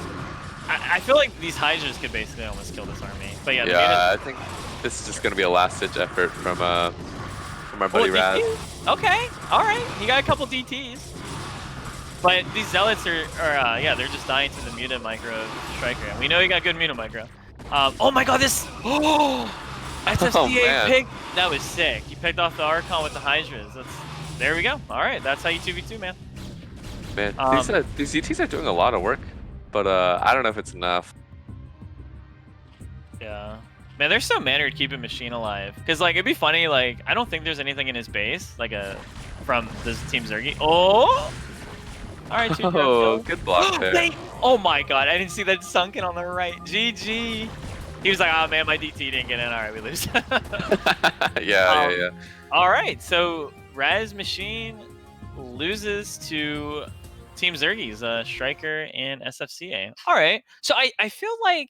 I feel like these Hydras could basically almost kill this army. But yeah, I think this is just gonna be a last-ditch effort from our buddy Raz. Okay, all right, he got a couple DTs. But these Zealots are yeah, they're just dying to the Muta micro Striker. And we know he got good Muta micro. Oh my God, this SFCA pick, that was sick. He picked off the Archon with the Hydras. There we go. All right, that's how you 2v2, man. Man, these DTs are doing a lot of work, but I don't know if it's enough. Yeah. Man, they're so mannered keeping Machine alive. Because, like, it'd be funny, like, I don't think there's anything in his base, like, from this Team Zergy. Oh! Alright, good block there. Wait! Oh my God, I didn't see that sunken on the right. GG! He was like, oh man, my DT didn't get in. Alright, we lose. Yeah. Alright, so Raz Machine loses to Team Zergy's Striker and SFCA. Alright, so I feel like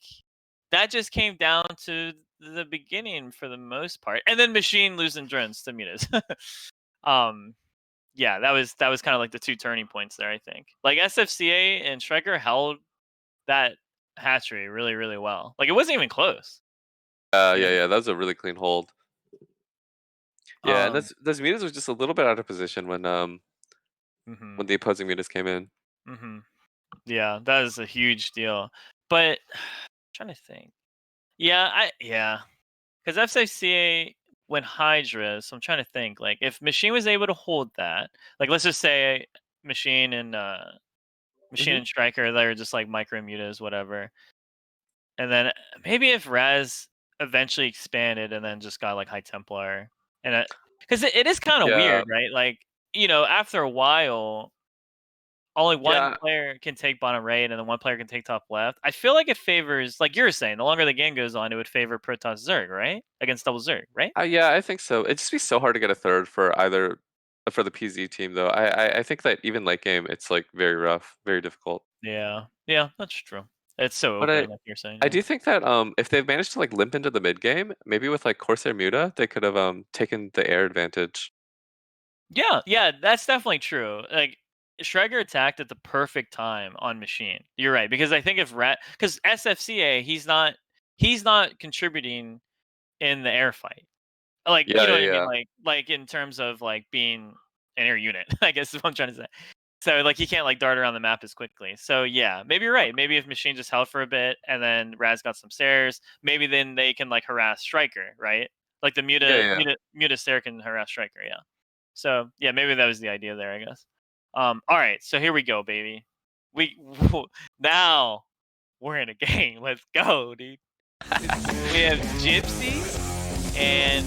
that just came down to the beginning for the most part. And then Machine losing drones to Mutas. yeah, that was kind of like the 2 turning points there. I think like SFCA and Striker held that hatchery really, really well. Like it wasn't even close. Yeah, that was a really clean hold. Yeah, and Um, those mutas was just a little bit out of position when mhm, the opposing mutas came in. mhm. Yeah, that is a huge deal. But trying to think. Yeah, because FCA went Hydra, so I'm trying to think. Like if Machine was able to hold that, like let's just say Machine and Machine Hmm. and Striker, they're just like micro mutas, whatever. And then maybe if Raz eventually expanded and then just got like High Templar, and because it is kind of Yeah, weird, right? Like after a while, only one yeah, player can take bottom right, and then one player can take top left. I feel like it favors, like you were saying, the longer the game goes on, it would favor Protoss Zerg, right? Against double Zerg, right? yeah. I think so. It'd just be so hard to get a third for either for the PZ team though. I think that even late game, it's like very rough, very difficult. Yeah, that's true. It's so But open, like you're saying. I Yeah. do think that if they've managed to like limp into the mid game, maybe with like Corsair Muta, they could have taken the air advantage. Yeah, that's definitely true. Like Schreger attacked at the perfect time on Machine. You're right, because I think if because SFCA, he's not contributing in the air fight. Like, you Yeah, know yeah, what I mean? yeah. Like in terms of like being an air unit, I guess is what I'm trying to say. So like he can't like dart around the map as quickly. So yeah, maybe you're right. Maybe if Machine just held for a bit and then Raz got some stairs, maybe then they can like harass Striker, right? Like the Yeah, Muta yeah. Muta Muta Stair can harass Striker, yeah. So yeah, maybe that was the idea there, I guess. All right, so here we go, baby. We now we're in a game. Let's go, dude. We have Gypsy and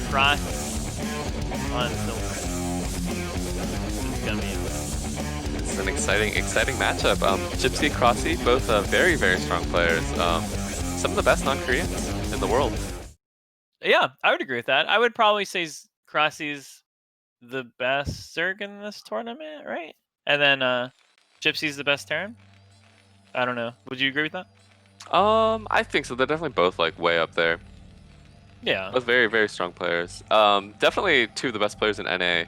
Kraazy on Silver. This is gonna be interesting. It's an exciting matchup. Gypsy, Kraazy, both very, very strong players. Some of the best non-Koreans in the world. Yeah, I would agree with that. I would probably say Kraazy's the best Zerg in this tournament, right? And then Gypsy's the best Terran. I don't know. Would you agree with that? I think so. They're definitely both like way up there. Yeah. Both very, very strong players. Definitely two of the best players in NA.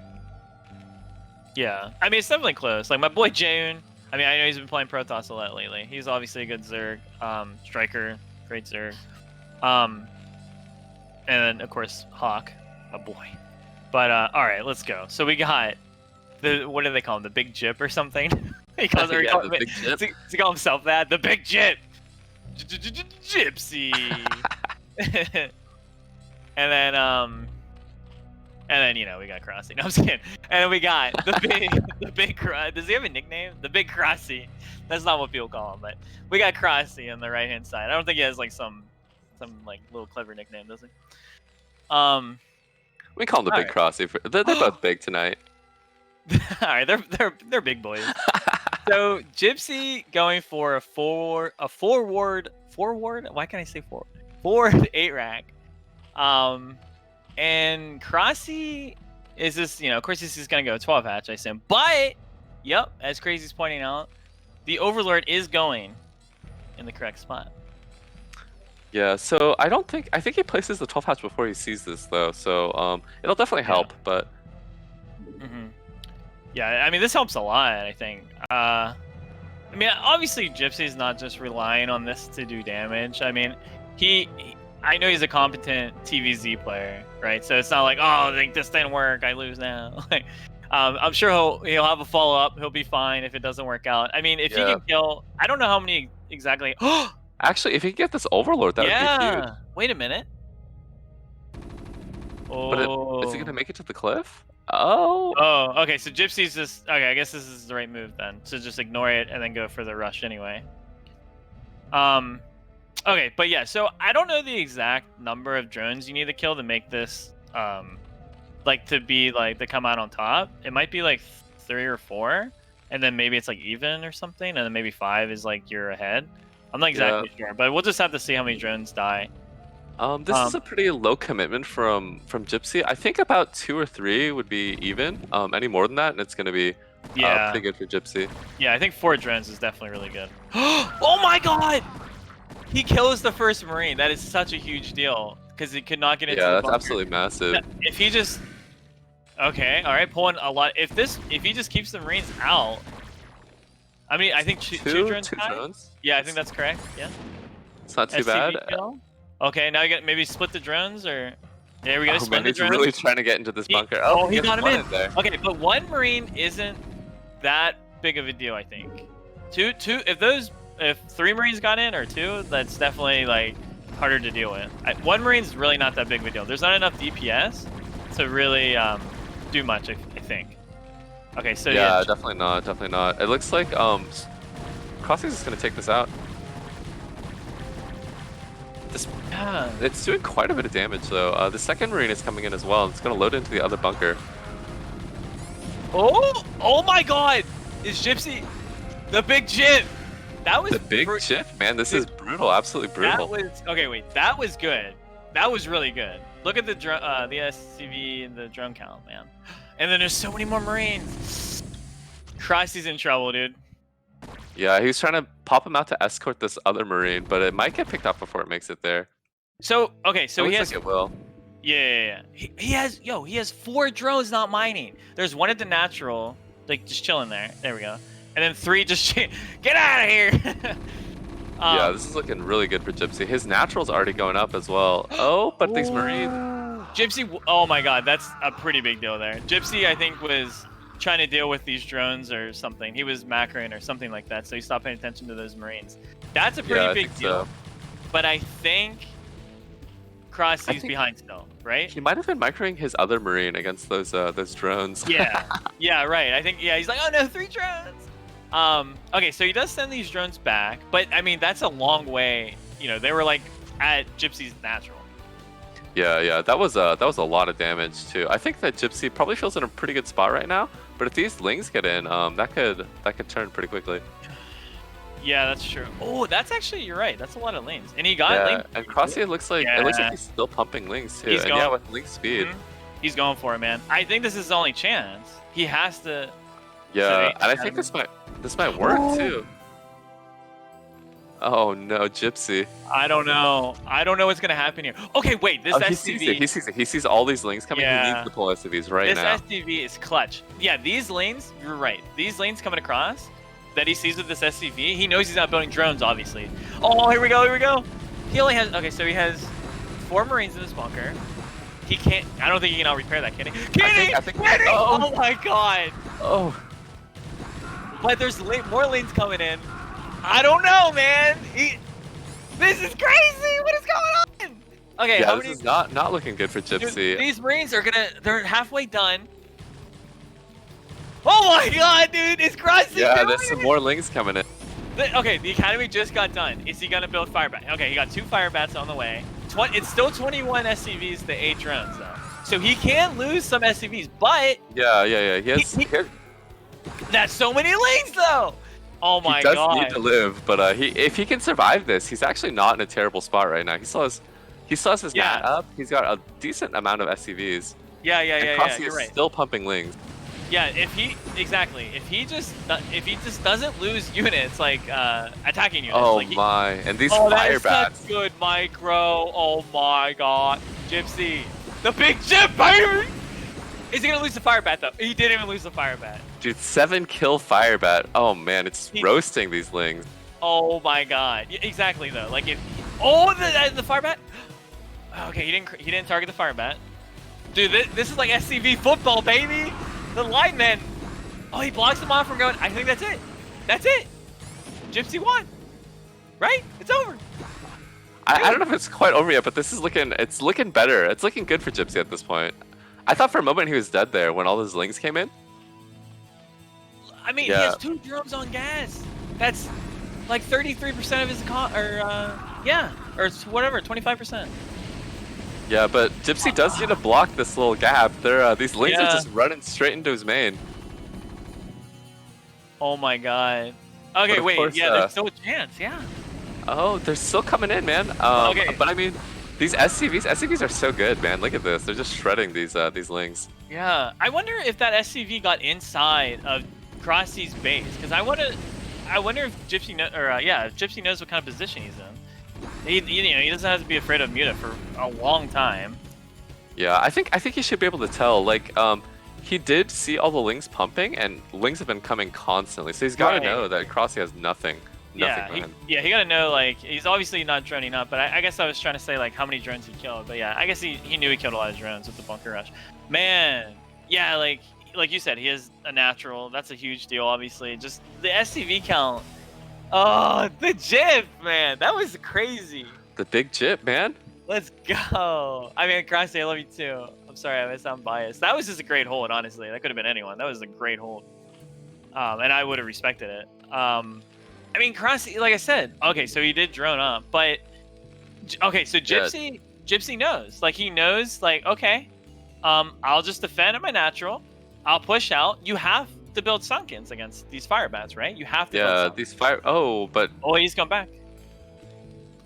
Yeah. I mean, it's definitely close. Like my boy June. I mean, I know he's been playing Protoss a lot lately. He's obviously a good Zerg. Striker, great Zerg. And then of course Hawk, my boy. But all right, let's go. So we got what do they call him? The Big Jip or something? He calls Yeah, call, the Big Jip. Does he call himself that? The Big Jip. Gypsy. And then we got Kraazy. No, I'm just kidding. And then we got the big does he have a nickname? The Big Kraazy. That's not what people call him, but we got Kraazy on the right hand side. I don't think he has like some like little clever nickname, does he? We call him the Big Kraazy. They're both big tonight. All right, they're big boys. So Gypsy going for a forward. Why can't I say forward? Forward 8 rack. And Kraazy is this. Of course, this is gonna go 12 hatch, I assume. But yep, as Crazy's pointing out, the Overlord is going in the correct spot. Yeah, so I think he places the 12 hatch before he sees this though. So it'll definitely help, but. Mm-hmm. Yeah, I mean, this helps a lot, I think. I mean, obviously, Gypsy's not just relying on this to do damage. I mean, I know he's a competent TVZ player, right? So it's not like, oh, I think this didn't work, I lose now. Like, I'm sure he'll have a follow-up. He'll be fine if it doesn't work out. I mean, if he can kill, I don't know how many exactly. Actually, if he can get this Overlord, that would be huge. Wait a minute. But is he gonna make it to the cliff? Oh. Oh, okay. So Gypsy's just okay. I guess this is the right move then. So just ignore it and then go for the rush anyway. Okay, but yeah. So I don't know the exact number of drones you need to kill to make this like to come out on top. It might be like 3 or 4, and then maybe it's like even or something, and then maybe 5 is like you're ahead. I'm not exactly sure, but we'll just have to see how many drones die. This is a pretty low commitment from Gypsy. I think about 2 or 3 would be even. Any more than that, and it's gonna be pretty good for Gypsy. Yeah, I think 4 drones is definitely really good. Oh my god! He kills the first Marine. That is such a huge deal because he could not get into. Yeah, the that's bunker. absolutely massive. If he just Okay, all right, pulling a lot. If he just keeps the Marines out, I mean, I think two drones. Two drones. Yeah, I think that's correct. Yeah. It's not too SCV bad. kill. Okay, now you got maybe split the drones or. There we go. Oh Split man, the he's drones. really trying to get into this bunker. He got him in. There. Okay, but one Marine isn't that big of a deal, I think. If 3 Marines got in or 2, that's definitely like harder to deal with. One Marine's really not that big of a deal. There's not enough DPS to really do much, I think. Okay, so yeah, definitely not. It looks like Kraazy is gonna take this out. It's doing quite a bit of damage though. The second Marine is coming in as well. It's gonna load into the other bunker. Oh my God! Is Gypsy the big Jip? That was the big Jip, man. This is brutal, absolutely brutal. That was good. That was really good. Look at the SCV and the drone count, man. And then there's so many more Marines. Kraazy's in trouble, dude. Yeah, he was trying to pop him out to escort this other Marine, but it might get picked up before it makes it there. So he has. Like it will. Yeah. He has 4 drones not mining. There's 1 at the natural, like just chilling there. There we go. And then 3 just get out of here. Yeah, this is looking really good for Gypsy. His natural's already going up as well. Oh, but these Marines. Gypsy, oh my God, that's a pretty big deal there. Gypsy, I think, was trying to deal with these drones or something. He was macroing or something like that, so he stopped paying attention to those Marines. That's a pretty big deal. So. But I think Kraazy's behind still, right? He might have been microing his other Marine against those drones. Yeah, right. I think he's like, oh no, 3 drones. Okay, so he does send these drones back, but I mean that's a long way. You know, they were like at Gypsy's natural. Yeah, that was a lot of damage too. I think that Gypsy probably feels in a pretty good spot right now, but if these lings get in, that could turn pretty quickly. Yeah, that's true. Oh, that's actually, you're right. That's a lot of lings, and he got lings. And Kraazy looks like he's still pumping lings too. He's going with ling speed. He's going for it, man. I think this is his only chance. He has to. Yeah, and I think this might work too. Oh no, Gypsy. I don't know what's gonna happen here. Okay, wait. This SCV. He sees it. He sees all these lings coming. He needs to pull SCVs right now. This SCV is clutch. Yeah, these lanes. You're right. These lanes coming across that he sees with this SCV. He knows he's not building drones, obviously. Oh, here we go. He only has. Okay, so he has 4 Marines in this bunker. He can't. I don't think he can out repair that, can he? I think. Oh my God. Oh. But there's more lanes coming in. I don't know, man. This is crazy. What is going on? Okay, yeah, this is not looking good for Gypsy. Dude, these Marines they're halfway done. Oh my God, dude, is Kraazy doing there's some more lings coming in. Okay, the Academy just got done. Is he gonna build Firebat? Okay, he got 2 Firebats on the way. It's still 21 SCVs to 8 drones though. So he can lose some SCVs, but yeah. He has. That's so many lanes though. Oh my God. He does need to live, but if he can survive this, he's actually not in a terrible spot right now. He still has his nat up. He's got a decent amount of SCVs. Yeah. Kraazy is right. still pumping lings. Yeah, if he just doesn't lose units like attacking units. Oh like my! And these fire bats. Such good micro. Oh my God, Gypsy, the big Jip, baby. Is he gonna lose the fire bat though? He didn't even lose the fire bat. Dude, 7 kill fire bat. Oh man, it's roasting these lings. Oh my God! Yeah, exactly though. Like if the fire bat. Okay, he didn't target the fire bat. Dude, this is like SCV football, baby. The lineman. Oh, he blocks him off from going. I think that's it. That's it. Gypsy won. Right? It's over. I don't know if it's quite over yet, but it's looking better. It's looking good for Gypsy at this point. I thought for a moment he was dead there when all those lings came in. I mean, he has 2 drones on gas. That's like 33% of his or whatever, 25%. Yeah, but Gypsy does need to block this little gap. These lings are just running straight into his main. Oh my God. Okay, wait. Course, there's still a chance. Yeah. Oh, they're still coming in, man. Okay. But I mean, these SCVs are so good, man. Look at this. They're just shredding these lings. Yeah. I wonder if that SCV got inside of Kraazy's base, because I wonder if Gypsy if Gypsy knows what kind of position he's in. He doesn't have to be afraid of Muta for a long time. Yeah, I think he should be able to tell. Like, he did see all the lings pumping, and lings have been coming constantly. So he's got to know that Kraazy has nothing. Yeah, he got to know, like, he's obviously not droning up, but I guess I was trying to say, like, how many drones he killed. But yeah, I guess he knew he killed a lot of drones with the bunker rush. Man, yeah, like you said, he is a natural. That's a huge deal, obviously. Just the SCV count. Oh, the jib, man. That was crazy. The big jib, man. Let's go. I mean, Kraazy, I love you too. I'm sorry, I sound biased. That was just a great hold, honestly. That could have been anyone. That was a great hold. And I would have respected it. I mean, Kraazy, like I said, okay, so he did drone up, but okay, so Gypsy knows. Like, he knows, like, okay, I'll just defend at my natural. I'll push out. You have to build Sunkens against these fire bats, right? You have to build these fire. Oh, but he's come back.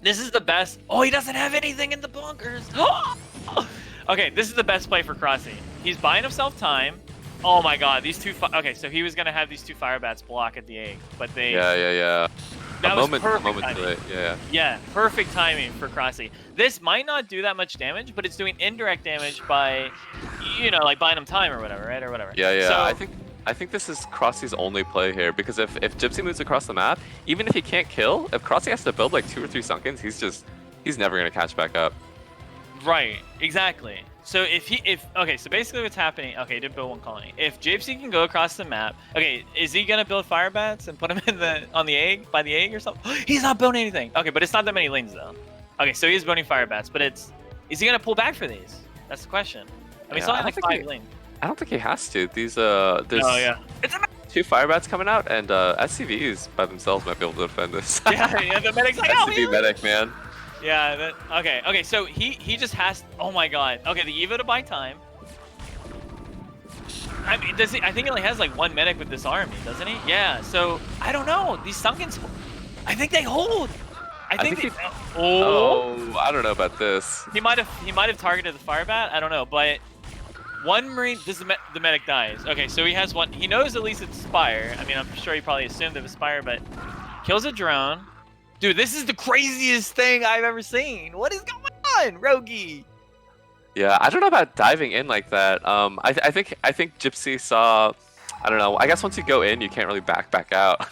This is the best. Oh, he doesn't have anything in the bunkers. Okay, this is the best play for Kraazy. He's buying himself time. Oh my god, these two. Okay, so he was gonna have these two fire bats block at the egg, but they. Yeah. That was perfect moment timing. Yeah, perfect timing for Kraazy. This might not do that much damage, but it's doing indirect damage by, you know, like buying him time or whatever, right? Or whatever. Yeah. So, I think this is Kraazy's only play here, because if Gypsy moves across the map, even if he can't kill, if Kraazy has to build like 2 or 3 Sunkens, he's never gonna catch back up. Right, exactly. So okay, so basically what's happening, okay, he did build one colony. If Gypsy can go across the map, okay, is he gonna build fire bats and put them on the egg, by the egg or something? He's not building anything. Okay, but it's not that many lanes though. Okay, so he's building fire bats, but is he gonna pull back for these? That's the question. I mean, it's only like 5 lanes. I don't think he has to. There's It's 2 fire bats coming out, and SCVs by themselves might be able to defend this. yeah, the medic's like, SCV medic, man. Yeah, okay, so he just has, oh my god. Okay, the Evo to buy time. I mean, I think he only has like 1 medic with this army, doesn't he? Yeah, so, I don't know. These Sunkens, I think they hold. I think they, I don't know about this. He might have targeted the fire bat, I don't know, but one Marine, the medic dies. Okay, so he has one, he knows at least it's Spire. I mean, I'm sure he probably assumed it was Spire, but kills a drone. Dude, this is the craziest thing I've ever seen. What is going on, Roegi? Yeah, I don't know about diving in like that. I think Gypsy saw, I don't know. I guess once you go in, you can't really back out.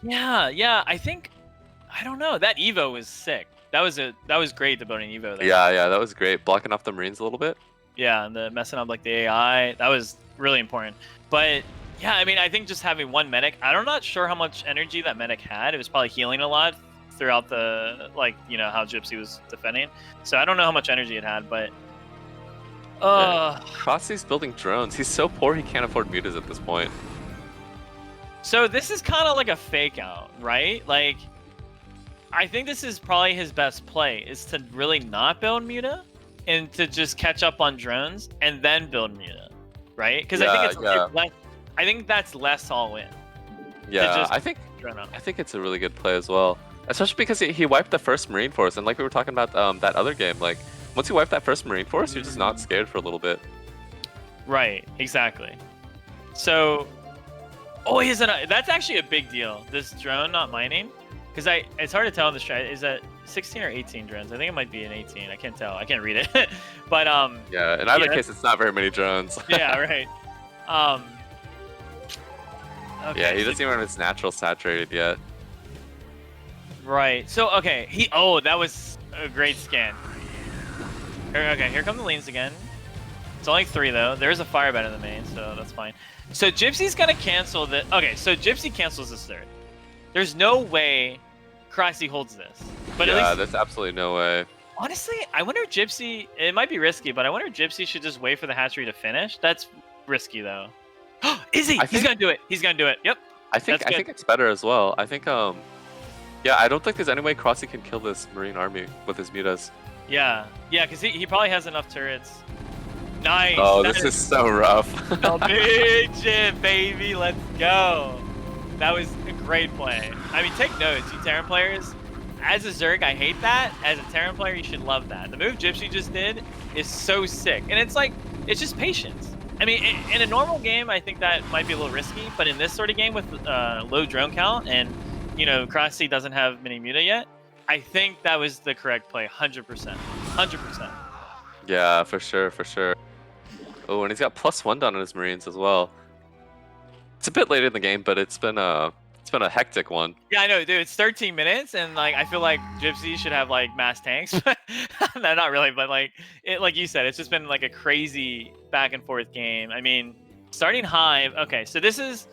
yeah. I don't know. That Evo was sick. That was great, the boating Evo there. Yeah, that was great. Blocking off the Marines a little bit. Yeah, and the messing up like the AI, that was really important. But yeah, I mean, I think just having 1 medic, I'm not sure how much energy that medic had. It was probably healing a lot throughout the, like, you know, how Gypsy was defending. So I don't know how much energy it had, but Kraazy's building drones. He's so poor he can't afford mutas at this point. So this is kind of like a fake out, right? Like, I think this is probably his best play, is to really not build muta and to just catch up on drones and then build muta, right? Because I think that's less all in. Yeah, I think it's a really good play as well, especially because he wiped the first Marine Force, and like we were talking about that other game, like once you wipe that first Marine Force, you're just not scared for a little bit. Right, exactly. So, that's actually a big deal. This drone not mining, because it's hard to tell in the strat. Is that 16 or 18 drones? I think it might be an 18. I can't tell. I can't read it. But yeah, in either case, it's not very many drones. Yeah, right. Okay, yeah, he doesn't even have his natural saturated yet. Right. So okay, that was a great scan. Okay, here come the lanes again. It's only 3 though. There is a fire bat in the main, so that's fine. So Gypsy's gonna cancel the. Okay, so Gypsy cancels this 3rd. There's no way Kraazy holds this. But yeah, at least, there's absolutely no way. Honestly, I wonder if Gypsy. It might be risky, but I wonder if Gypsy should just wait for the hatchery to finish. That's risky though. Is he? He's gonna do it. He's gonna do it. Yep. I think it's better as well. I think yeah, I don't think there's any way Kraazy can kill this Marine army with his mutas. Yeah, because he probably has enough turrets. Nice. Oh, this is so rough. A big jib, baby. Let's go. That was a great play. I mean, take notes, you Terran players. As a Zerg, I hate that. As a Terran player, you should love that. The move Gypsy just did is so sick. And it's like, it's just patience. I mean, in a normal game, I think that might be a little risky. But in this sort of game with low drone count and, you know, Kraazy doesn't have mini muta yet, I think that was the correct play, 100%. 100%. Yeah, for sure. Oh, and he's got +1 down on his Marines as well. It's a bit late in the game, but it's been a hectic one. Yeah, I know, dude. It's 13 minutes, and like I feel like Gypsy should have like mass tanks. No, not really, but like like you said, it's just been like a crazy back and forth game. I mean, starting Hive. Okay, so this is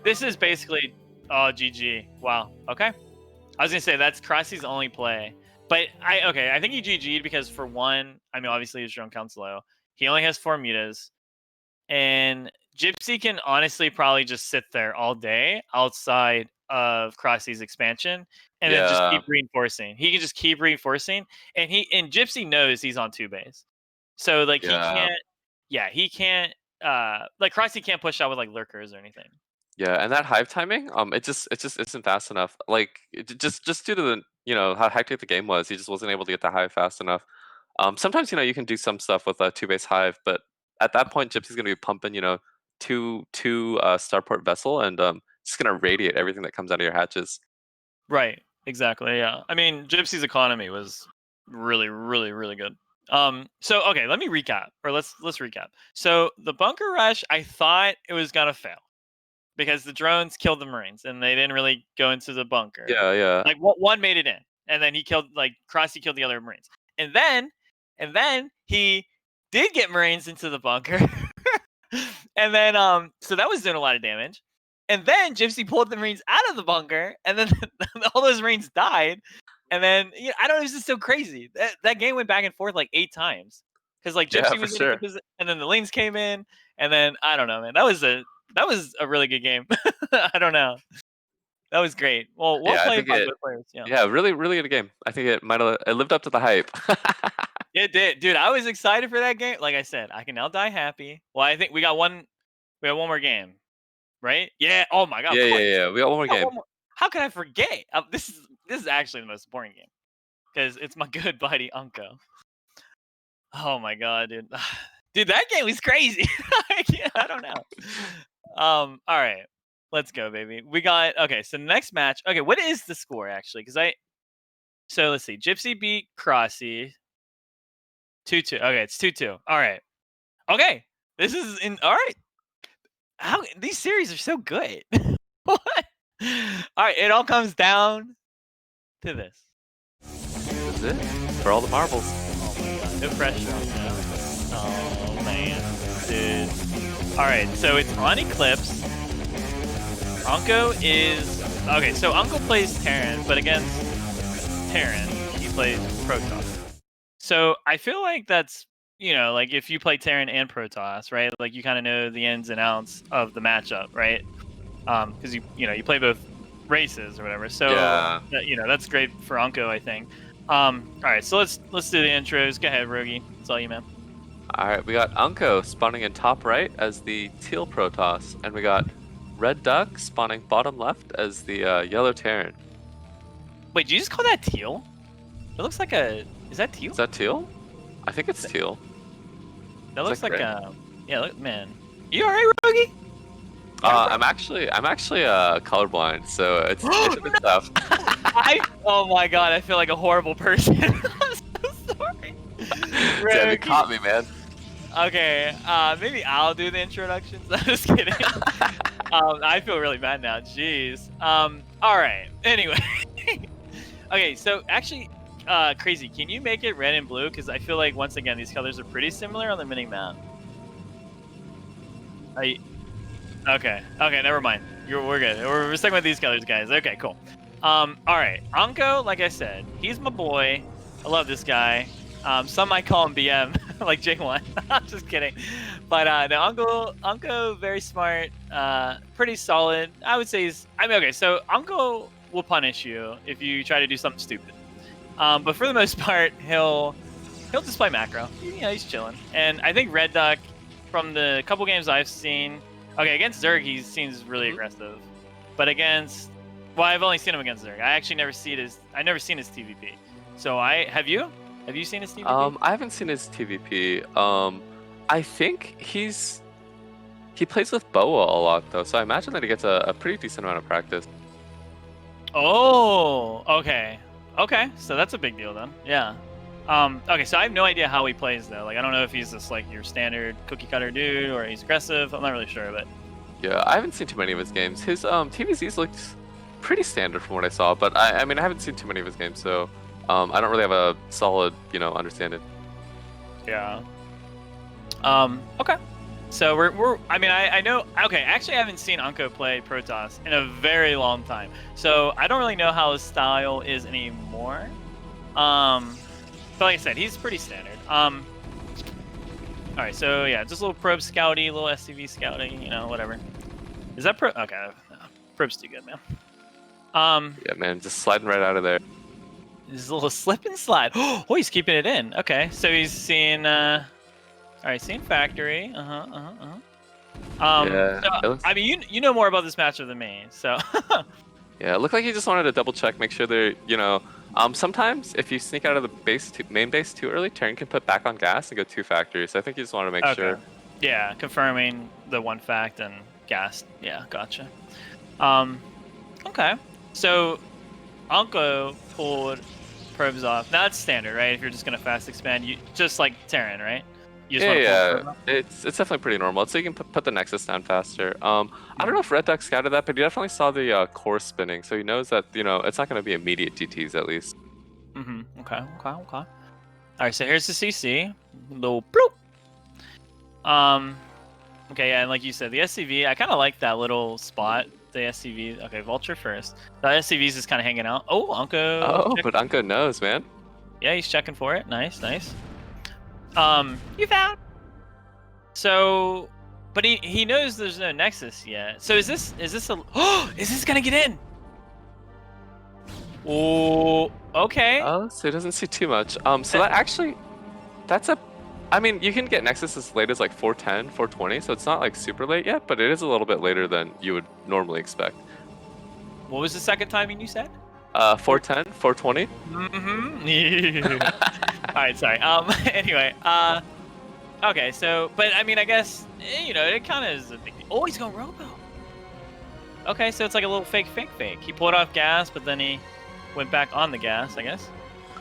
basically GG. Wow. Okay. I was gonna say that's Kraazy's only play, but I think he GG'd because for one, I mean obviously he's Drone Councilo. He only has 4 mutas, and Gypsy can honestly probably just sit there all day outside of Kraazy's expansion and then just keep reinforcing. He can just keep reinforcing, and Gypsy knows he's on 2 base, so like he can't like Kraazy can't push out with like lurkers or anything. Yeah, and that Hive timing, it just isn't fast enough. Like just due to the how hectic the game was, he just wasn't able to get the Hive fast enough. Sometimes you can do some stuff with a 2-base Hive, but at that point, Gypsy's gonna be pumping two starport vessel and just gonna radiate everything that comes out of your hatches. Right. Exactly. Yeah. I mean, Gypsy's economy was really, really, really good. So okay, let me recap, or let's recap. So the bunker rush, I thought it was gonna fail because the drones killed the Marines and they didn't really go into the bunker. Yeah. Like one made it in, and then Kraazy killed the other Marines, and then he did get Marines into the bunker, and then so that was doing a lot of damage, and then Gypsy pulled the Marines out of the bunker, and then all those Marines died, and then I don't know, it was just so crazy. That game went back and forth like 8 times because like Gypsy was in a good position, and then the lanes came in, and then I don't know, man. That was a really good game. I don't know. That was great. Well played by both players. Yeah, really, really good game. I think it lived up to the hype. It did, dude. I was excited for that game. Like I said, I can now die happy. Well, I think we got one more game, right? Yeah. Oh my god. Yeah. We got one more game. How can I forget? This is actually the most important game because it's my good buddy Unko. Oh my god, dude. Dude, that game was crazy. I don't know. All right. Let's go, baby. We got so next match. Okay, what is the score actually? So let's see. Gypsy beat Kraazy 2-2. Okay, it's 2-2. All right. Okay. This is all right. How these series are so good. What? All right, it all comes down to this. This is it for all the marbles. Oh my god, no pressure on that. Oh man, dude. All right, so it's on Eclipse. Unko is so Unko plays Terran, but against Terran, he plays Protoss. So I feel like that's like if you play Terran and Protoss, right? Like you kind of know the ins and outs of the matchup, right? Because you play both races or whatever. So that's great for Unko, I think. All right, so let's do the intros. Go ahead, Roegi. It's all you, man. All right, we got Unko spawning in top right as the teal Protoss, and we got Red Duck spawning bottom left as the yellow Terran. Wait, did you just call that teal? It looks like a. Is that teal? Is that teal? I think it's teal. That looks like a. Yeah, look, man. You alright, Roegi? I'm actually colorblind, so it's a bit tough. Oh my god, I feel like a horrible person. I'm so sorry. Damn, you caught me, man. Okay, maybe I'll do the introductions. I'm just kidding. I feel really bad now. Jeez. All right. Anyway. Okay, so actually, Kraazy, can you make it red and blue? Because I feel like once again these colors are pretty similar on the mini map. Okay, never mind. We're good. We're sticking with these colors, guys. Okay, cool. All right, Unko, like I said, he's my boy. I love this guy. Some might call him BM, like J1. I'm just kidding. But no, Unko, very smart, pretty solid. I would say so Unko will punish you if you try to do something stupid. But for the most part, he'll just play macro. He's chilling. And I think Red Duck, from the couple games I've seen, against Zerg he seems really aggressive. But I've only seen him against Zerg. I actually never seen his TVP. So have you seen his TVP? I haven't seen his TVP. I think he plays with Boa a lot though, so I imagine that he gets a pretty decent amount of practice. Oh, okay. So that's a big deal then. Yeah. Okay, so I have no idea how he plays though. Like I don't know if he's just like your standard cookie cutter dude or he's aggressive. I'm not really sure, but Yeah, I haven't seen too many of his games. His TVZs looked pretty standard from what I saw, but I mean I haven't seen too many of his games, so I don't really have a solid understanding. yeah. Okay. So I know. Okay, actually, I haven't seen Anko play Protoss in a very long time, so I don't really know how his style is anymore. But like I said, he's pretty standard. All right, so yeah, just a little probe scouty, little SCV scouting, whatever. Is that probe? Okay, no, probe's too good, man. Yeah, man, just sliding right out of there. This is a little slip and slide. Oh, he's keeping it in. Okay, so he's seeing. All right, seeing factory. Yeah, So, I mean, you know more about this matchup than me, so. Yeah, it looked like he just wanted to double check, make sure they're, sometimes if you sneak out of the main base too early, Terran can put back on gas and go 2 factories. So I think he just wanted to make sure. Yeah, confirming the 1 fact and gas. Yeah, gotcha. Okay, so Anko pulled probes off. Now that's standard, right? If you're just gonna fast expand, you just like Terran, right? You just Yeah, it's definitely pretty normal. So you can put the Nexus down faster. I don't know if Red Duck scouted that, but he definitely saw the core spinning, so he knows that it's not going to be immediate GTs at least. Okay. All right, so here's the CC. Little bloop. Okay, yeah, and like you said, the SCV. I kind of like that little spot. The SCV. Okay, Vulture first. The SCV's just kind of hanging out. Oh, Anko. Oh, but Anko knows, man. Yeah, he's checking for it. Nice. You found. So, but he knows there's no Nexus yet. So is this a? Oh, is this gonna get in? Oh, okay. Oh, so he doesn't see too much. So that's a. I mean, you can get Nexus as late as like 410, 420, so it's not like super late yet, but it is a little bit later than you would normally expect. What was the second timing you said? 410, 420. All right, sorry. Anyway, okay, so, but I mean, I guess, it kind of is a big deal. Oh, he's going Robo. Okay, so it's like a little fake. He pulled off gas, but then he went back on the gas, I guess.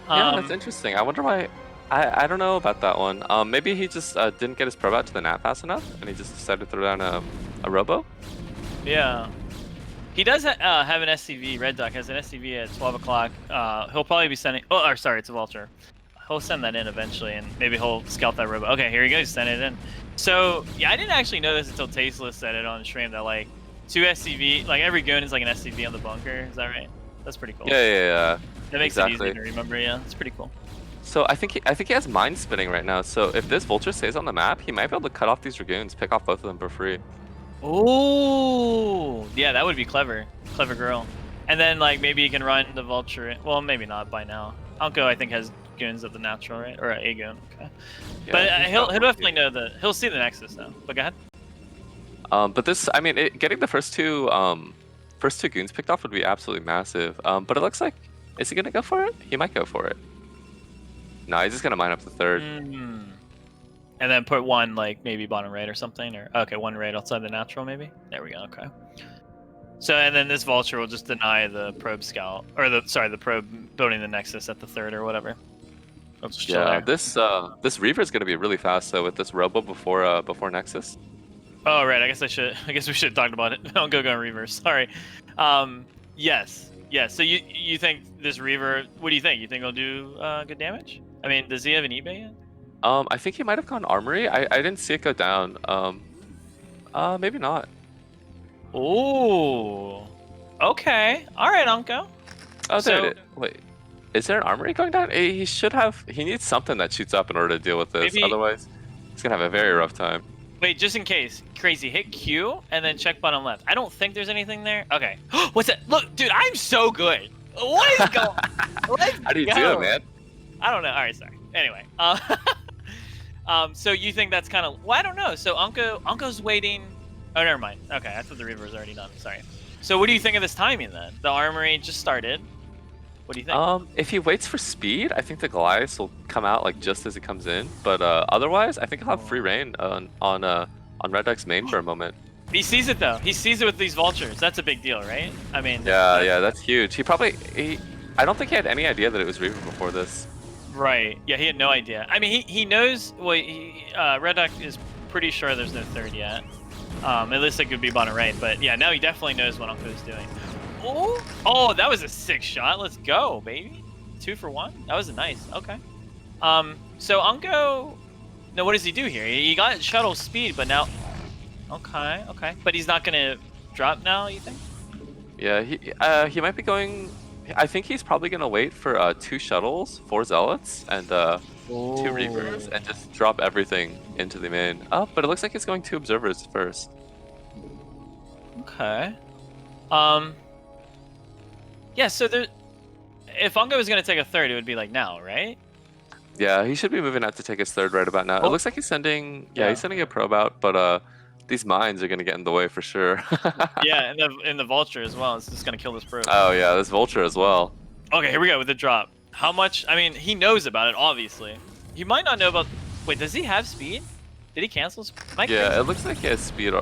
Yeah, that's interesting. I wonder why. I don't know about that one. Maybe he just didn't get his probe out to the nap fast enough, and he just decided to throw down a Robo. Yeah. He does have an SCV. Red Duck has an SCV at 12 o'clock. He'll probably be sending. Oh, or sorry, it's a Vulture. He'll send that in eventually, and maybe he'll scout that Robo. Okay, here he goes. Send it in. So yeah, I didn't actually know this until Tasteless said it on stream that like 2 SCV, like every gun is like an SCV on the bunker. Is that right? That's pretty cool. Yeah. That makes it easy to remember. Yeah, it's pretty cool. So I think he has mind spinning right now. So if this Vulture stays on the map, he might be able to cut off these Dragoons, pick off both of them for free. Oh, yeah, that would be clever. Clever girl. And then like maybe he can run the Vulture in. Well, maybe not by now. Anko I think has goons of the natural, right? Or a goon. Okay. Yeah, but he'll definitely know he'll see the Nexus though. But go ahead. But this, I mean, getting the first two goons picked off would be absolutely massive. But it looks like, is he gonna go for it? He might go for it. No, he's just gonna mine up the third. And then put one like maybe bottom right or something, or okay, one right outside the natural maybe. There we go. Okay. So and then this Vulture will just deny the probe scout, or the probe building the Nexus at the third or whatever. Yeah, this Reaver is gonna be really fast though with this Robo before Nexus. Oh right, I guess we should have talked about it. Don't go Reaver. Sorry. Yes. So you think this Reaver? What do you think? You think he'll do good damage? I mean, does he have an eBay yet? I think he might have gone Armory. I didn't see it go down. Maybe not. Oh. Okay. All right, Anko. Oh, so, wait. Is there an Armory going down? He should have. He needs something that shoots up in order to deal with this. Maybe, otherwise, he's gonna have a very rough time. Wait, just in case. Kraazy, hit Q and then check bottom left. I don't think there's anything there. Okay. What's that? Look, dude, I'm so good. What is going? How do you do it, man? I don't know. All right, sorry. Anyway, so you think that's kind of? Well, I don't know. So Anko's waiting. Oh, never mind. Okay, I thought the Reaver was already done. Sorry. So what do you think of this timing then? The Armory just started. What do you think? If he waits for speed, I think the Goliath will come out like just as it comes in. But otherwise, I think he'll have free reign on Red Duck's main for a moment. He sees it though. He sees it with these Vultures. That's a big deal, right? I mean. Yeah, that's huge. I don't think he had any idea that it was Reaver before this. Right. Yeah, he had no idea. I mean, he knows. Well, Red Duck is pretty sure there's no third yet. At least it could be bottom right. But yeah, now he definitely knows what Unko is doing. Oh, that was a sick shot. Let's go, baby. 2 for 1. That was a nice. Okay. So Unko. No, what does he do here? He got shuttle speed, but now. Okay. But he's not gonna drop now. You think? Yeah, he might be going. I think he's probably gonna wait for 2 shuttles, 4 zealots, and 2 reavers, and just drop everything into the main. Oh, but it looks like he's going 2 observers first. Okay. Yeah. So there, if Unko was gonna take a third, it would be like now, right? Yeah, he should be moving out to take his third right about now. It looks like he's sending. Yeah, he's sending a probe out, but these mines are gonna get in the way for sure. Yeah, and the vulture as well. It's just gonna kill this probe. Oh yeah, this vulture as well. Okay, here we go with the drop. How much? I mean, he knows about it, obviously. He might not know about. Wait, does he have speed? Did he cancel? Yeah, it looks like he has speed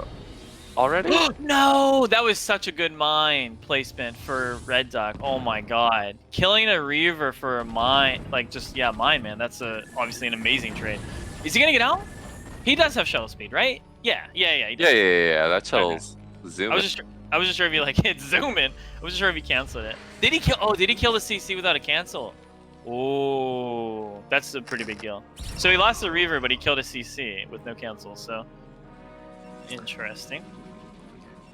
already. No, that was such a good mine placement for Red Duck. Oh my god, killing a reaver for a mine, mine, man. That's obviously an amazing trade. Is he gonna get out? He does have shuttle speed, right? Yeah. He does. Yeah. That shuttle's zooming. I was just sure if he hit zoom in. I wasn't sure if he canceled it. Did he kill? Oh, did he kill the CC without a cancel? Oh, that's a pretty big deal. So he lost the reaver, but he killed a CC with no cancel. So interesting.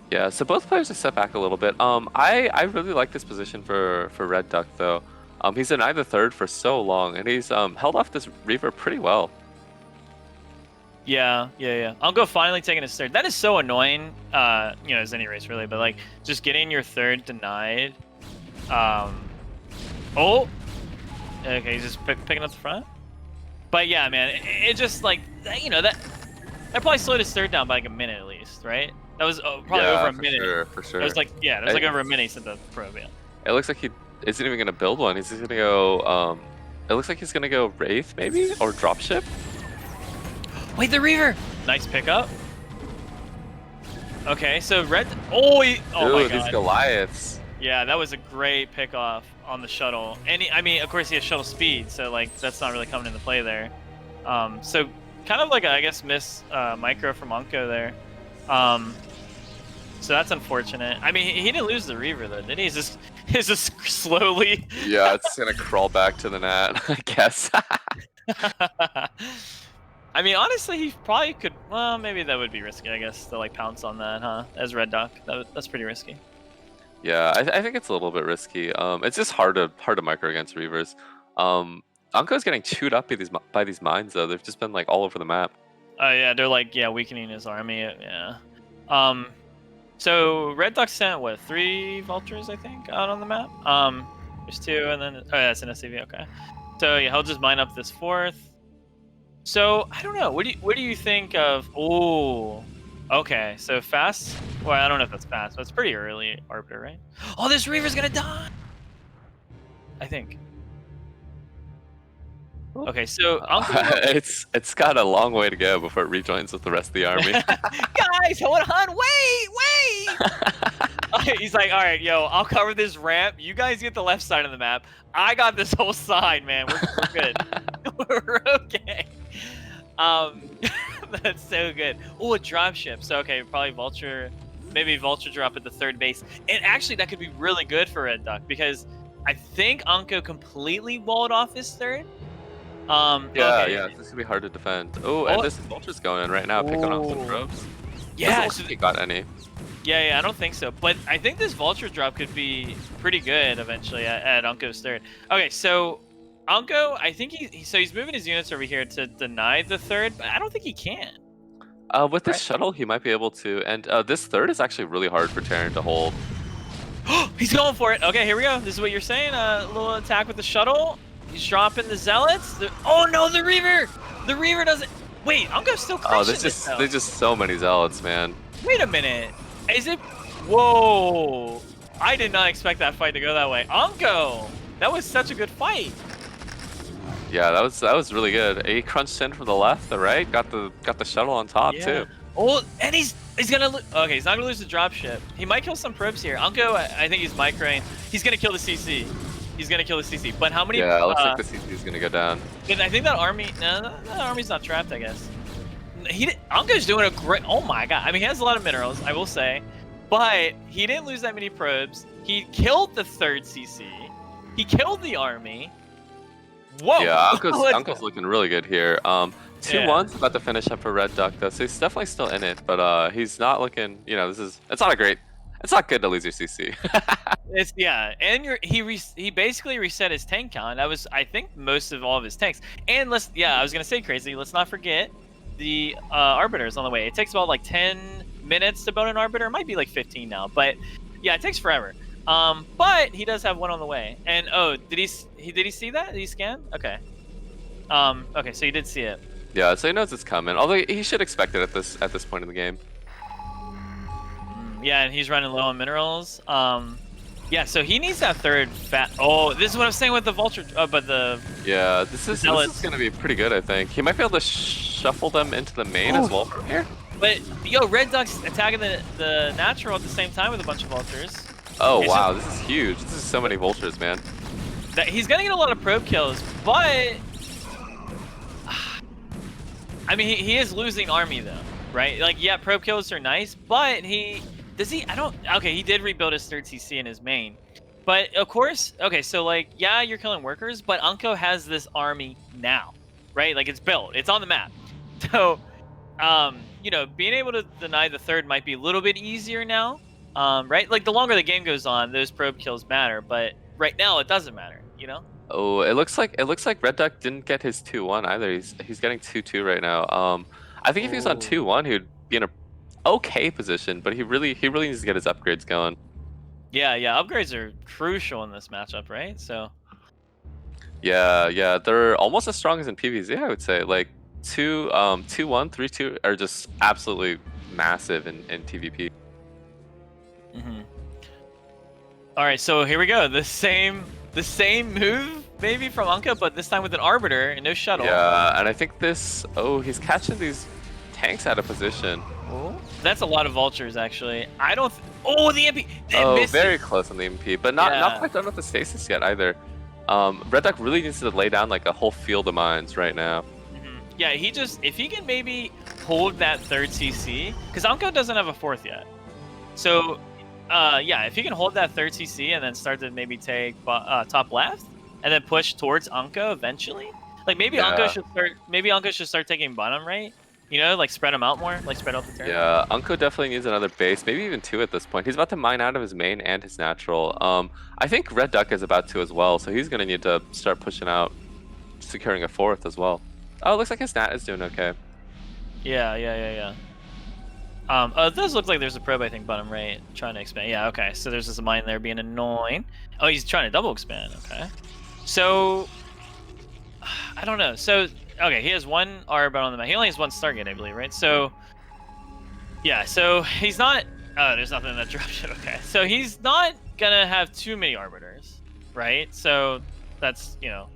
Yeah, so both players just step back a little bit. I really like this position for Red Duck though. He's denied the third for so long, and he's held off this reaver pretty well. Yeah. Unko finally taking his third. That is so annoying. As any race really, but just getting your third denied. Okay, he's just picking up the front. But yeah, man, it just that probably slowed his third down by a minute at least, right? That was probably over a minute. For sure. It was over a minute since the probe. Yeah. It looks like he isn't even gonna build one. He's just gonna go. It looks like he's gonna go Wraith maybe or dropship. Wait, the reaver. Nice pickup. Okay, so red. Oh my god. These Goliaths. Yeah, that was a great pickoff on the shuttle. And of course he has shuttle speed, so that's not really coming into play there. So kind of I guess miss micro from Unko there. So that's unfortunate. I mean, he didn't lose the reaver though, did he? He's just slowly. Yeah, it's gonna crawl back to the net, I guess. I mean, honestly, he probably could. Well, maybe that would be risky, I guess, to pounce on that, huh? As Red Duck, that's pretty risky. Yeah, I think it's a little bit risky. It's just hard to micro against reavers. Unko's getting chewed up by these mines though. They've just been all over the map. Yeah, they're weakening his army. Yeah. So Red Duck sent what 3 vultures I think out on the map. There's 2, and then that's an SCV. Okay. So yeah, he'll just mine up this 4th. So I don't know. What do you think of? Oh, okay. So fast. Well, I don't know if that's fast, but it's pretty early arbiter, right? Oh, this reaver's gonna die. I think. Okay, so it's got a long way to go before it rejoins with the rest of the army. Guys, hold on, wait! He's like, all right, yo, I'll cover this ramp. You guys get the left side of the map. I got this whole side, man. We're good. We're okay. That's so good. Oh, a dropship. So okay, probably vulture, maybe vulture drop at the 3rd base. And actually, that could be really good for Red Duck because I think Unko completely walled off his 3rd. Yeah, this is gonna be hard to defend. And this vulture's going in right now, picking off some probes. Yeah, so he got any. Yeah, I don't think so. But I think this vulture drop could be pretty good eventually at Unko's 3rd. Okay, so Unko, I think he's moving his units over here to deny the 3rd, but I don't think he can. With this shuttle, he might be able to. And this 3rd is actually really hard for Terran to hold. He's going for it. Okay, here we go. This is what you're saying. A little attack with the shuttle. He's dropping the zealots. Oh no, the reaver! The reaver doesn't. Wait, Unko's still crushing there's just so many zealots, man. Wait a minute. Is it? Whoa! I did not expect that fight to go that way. Unko, that was such a good fight. Yeah, that was really good. He crunched in from the left, the right, got the shuttle on top too. Oh, and he's gonna okay. He's not gonna lose the dropship. He might kill some probes here. Unko, I think he's microing. He's gonna kill the CC. He's gonna kill the CC. But how many? Yeah, it looks like the CC is gonna go down. I think that army. No, that army's not trapped. I guess. Anka's doing a great. Oh my god! I mean, he has a lot of minerals, I will say, but he didn't lose that many probes. He killed the third CC. He killed the army. Whoa! Yeah, Uncle's looking really good here. 2-1's about to finish up for Red Duck though, so he's definitely still in it, but he's not looking. You know, it's not good to lose your CC. And he basically reset his tank count. That was, I think, most of all of his tanks. And I was gonna say, Kraazy, let's not forget the arbiters on the way. It takes about like 10 minutes to build an arbiter. It might be like 15 now, but yeah, it takes forever. But he does have one on the way. And did he see that? Did he scan? Okay. Okay, so he did see it. Yeah, so he knows it's coming. Although he should expect it at this point in the game. Yeah, and he's running low on minerals. Yeah, so he needs that third fat. Oh, this is what I'm saying with the vulture. But the this is gonna be pretty good. I think he might be able to shuffle them into the main as well from here. But Red Duck's attacking the natural at the same time with a bunch of vultures. Oh wow, this is huge. This is so many vultures, man. He's gonna get a lot of probe kills, but I mean, he is losing army though, right? Like, yeah, probe kills are nice, but he did rebuild his third CC in his main. But of course, okay, so like, yeah, you're killing workers, but Unco has this army now, right? Like, it's built, it's on the map. So, you know, being able to deny the third might be a little bit easier now, right? Like, the longer the game goes on, those probe kills matter, but right now it doesn't matter, you know? Oh, it looks like Red Duck didn't get his 2-1 either. He's getting 2-2 right now. I think if he was on 2-1, he would be in a okay position, but he really needs to get his upgrades going. Yeah, upgrades are crucial in this matchup, right? So yeah, they're almost as strong as in PvZ, I would say. Like 2-1, 3-2 are just absolutely massive in TVP. All right, so here we go. The same move maybe from Unco, but this time with an arbiter and no shuttle. Yeah, and I think this. Oh, he's catching these tanks out of position. Oh, that's a lot of vultures actually. I don't. The MP. Very close on the MP, but not quite done with the stasis yet either. Red Duck really needs to lay down like a whole field of mines right now. Yeah, if he can maybe hold that third CC, because Unco doesn't have a fourth yet. So, yeah, if he can hold that third CC and then start to maybe take top left and then push towards Unco eventually, like maybe Unco should start taking bottom right. You know, like spread them out more, like spread out the turn. Yeah, Unco definitely needs another base, maybe even 2 at this point. He's about to mine out of his main and his natural. I think Red Duck is about to as well, so he's gonna need to start pushing out, securing a 4th as well. Oh, it looks like his nat is doing okay. Yeah. It does look like there's a probe, I think, bottom right, trying to expand. Yeah, okay, so there's just a mine there being annoying. Oh, he's trying to double expand, okay. So, I don't know. So, okay, he has 1 Arbiter on the map. He only has 1 Stargate, I believe, right? So, yeah, so he's not... Oh, there's nothing in that dropship, okay. So he's not gonna have too many Arbiters, right? So, that's, you know...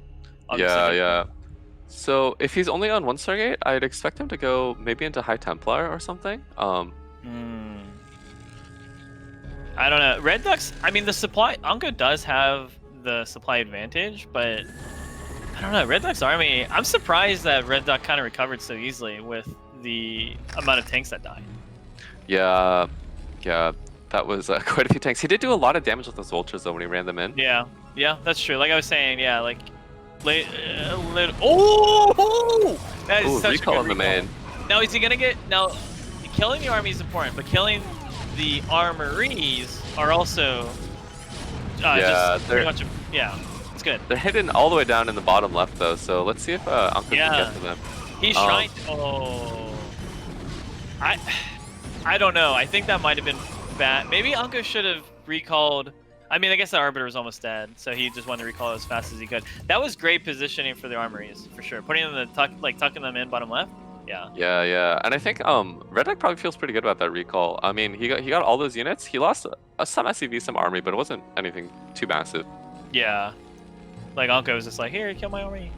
Yeah. So, if he's only on 1 Stargate, I'd expect him to go maybe into High Templar or something. I don't know. Red Duck's... I mean, the supply... Unco does have the supply advantage, but... I don't know, Red Duck's army, I'm surprised that Red Duck kind of recovered so easily with the amount of tanks that died. Yeah, that was quite a few tanks. He did do a lot of damage with those vultures though when he ran them in. Yeah, that's true. Like I was saying, yeah, like... that is such recall a on the main. Now, is he going to get... Now, killing the army is important, but killing the armories are also... just pretty much... Yeah. Good. They're hidden all the way down in the bottom left though, so let's see if Uncle can get to them. He's trying to... I don't know. I think that might have been bad. Maybe Uncle should have recalled... I mean, I guess the Arbiter was almost dead, so he just wanted to recall as fast as he could. That was great positioning for the armories, for sure. Putting them in the tucking them in bottom left. Yeah. And I think Red Duck probably feels pretty good about that recall. I mean, he got all those units. He lost some SCV, some army, but it wasn't anything too massive. Yeah. Like, Unco was just like, here, kill my army.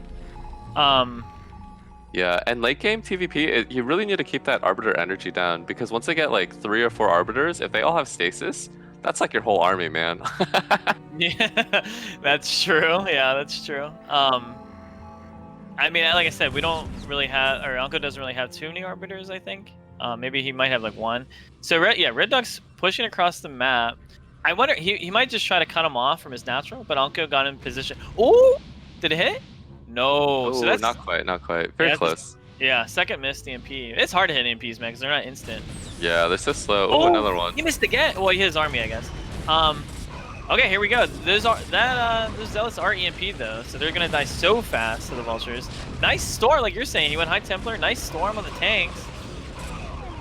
Yeah, and late game TVP, you really need to keep that Arbiter energy down, because once they get like 3 or 4 Arbiters, if they all have stasis, That's like your whole army, man. Yeah, that's true. Yeah, that's true. I mean, like I said, we don't really have, or Uncle doesn't really have too many arbiters, I think. Maybe he might have like one. So Red Dog's pushing across the map. I wonder, he might just try to cut him off from his natural, but Uncle got in position. Oh, did it hit? No. So Oh, that's not quite, not quite. Very yeah, close. yeah, second missed EMP. It's hard to hit EMPs, man, because they're not instant. Yeah, they're so slow. Oh, another one. He missed again. Well, he hit his army, I guess. Okay, here we go. Those zealots are EMP though, so they're gonna die so fast to the vultures. Nice storm, like you're saying. He went High Templar. Nice storm on the tanks.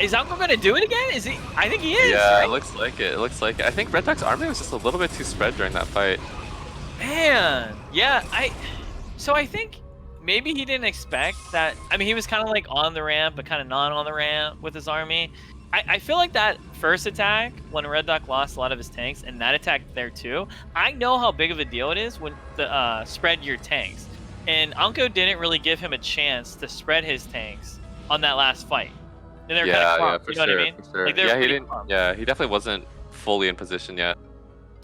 Is Uncle gonna do it again? Is he? I think he is. Yeah, right? it looks like it. It looks like it. I think Red Dog's army was just a little bit too spread during that fight. Man, yeah. So I think maybe he didn't expect that. I mean, he was kind of like on the ramp, but kind of not on the ramp with his army. I feel like that first attack, when Red Dog lost a lot of his tanks, and that attack there too, I know how big of a deal it is when the spread your tanks. And Unco didn't really give him a chance to spread his tanks on that last fight. And they're kind of clumped, for you know sure, what I mean? for sure. Like, Yeah, he didn't. Yeah, he definitely wasn't fully in position yet.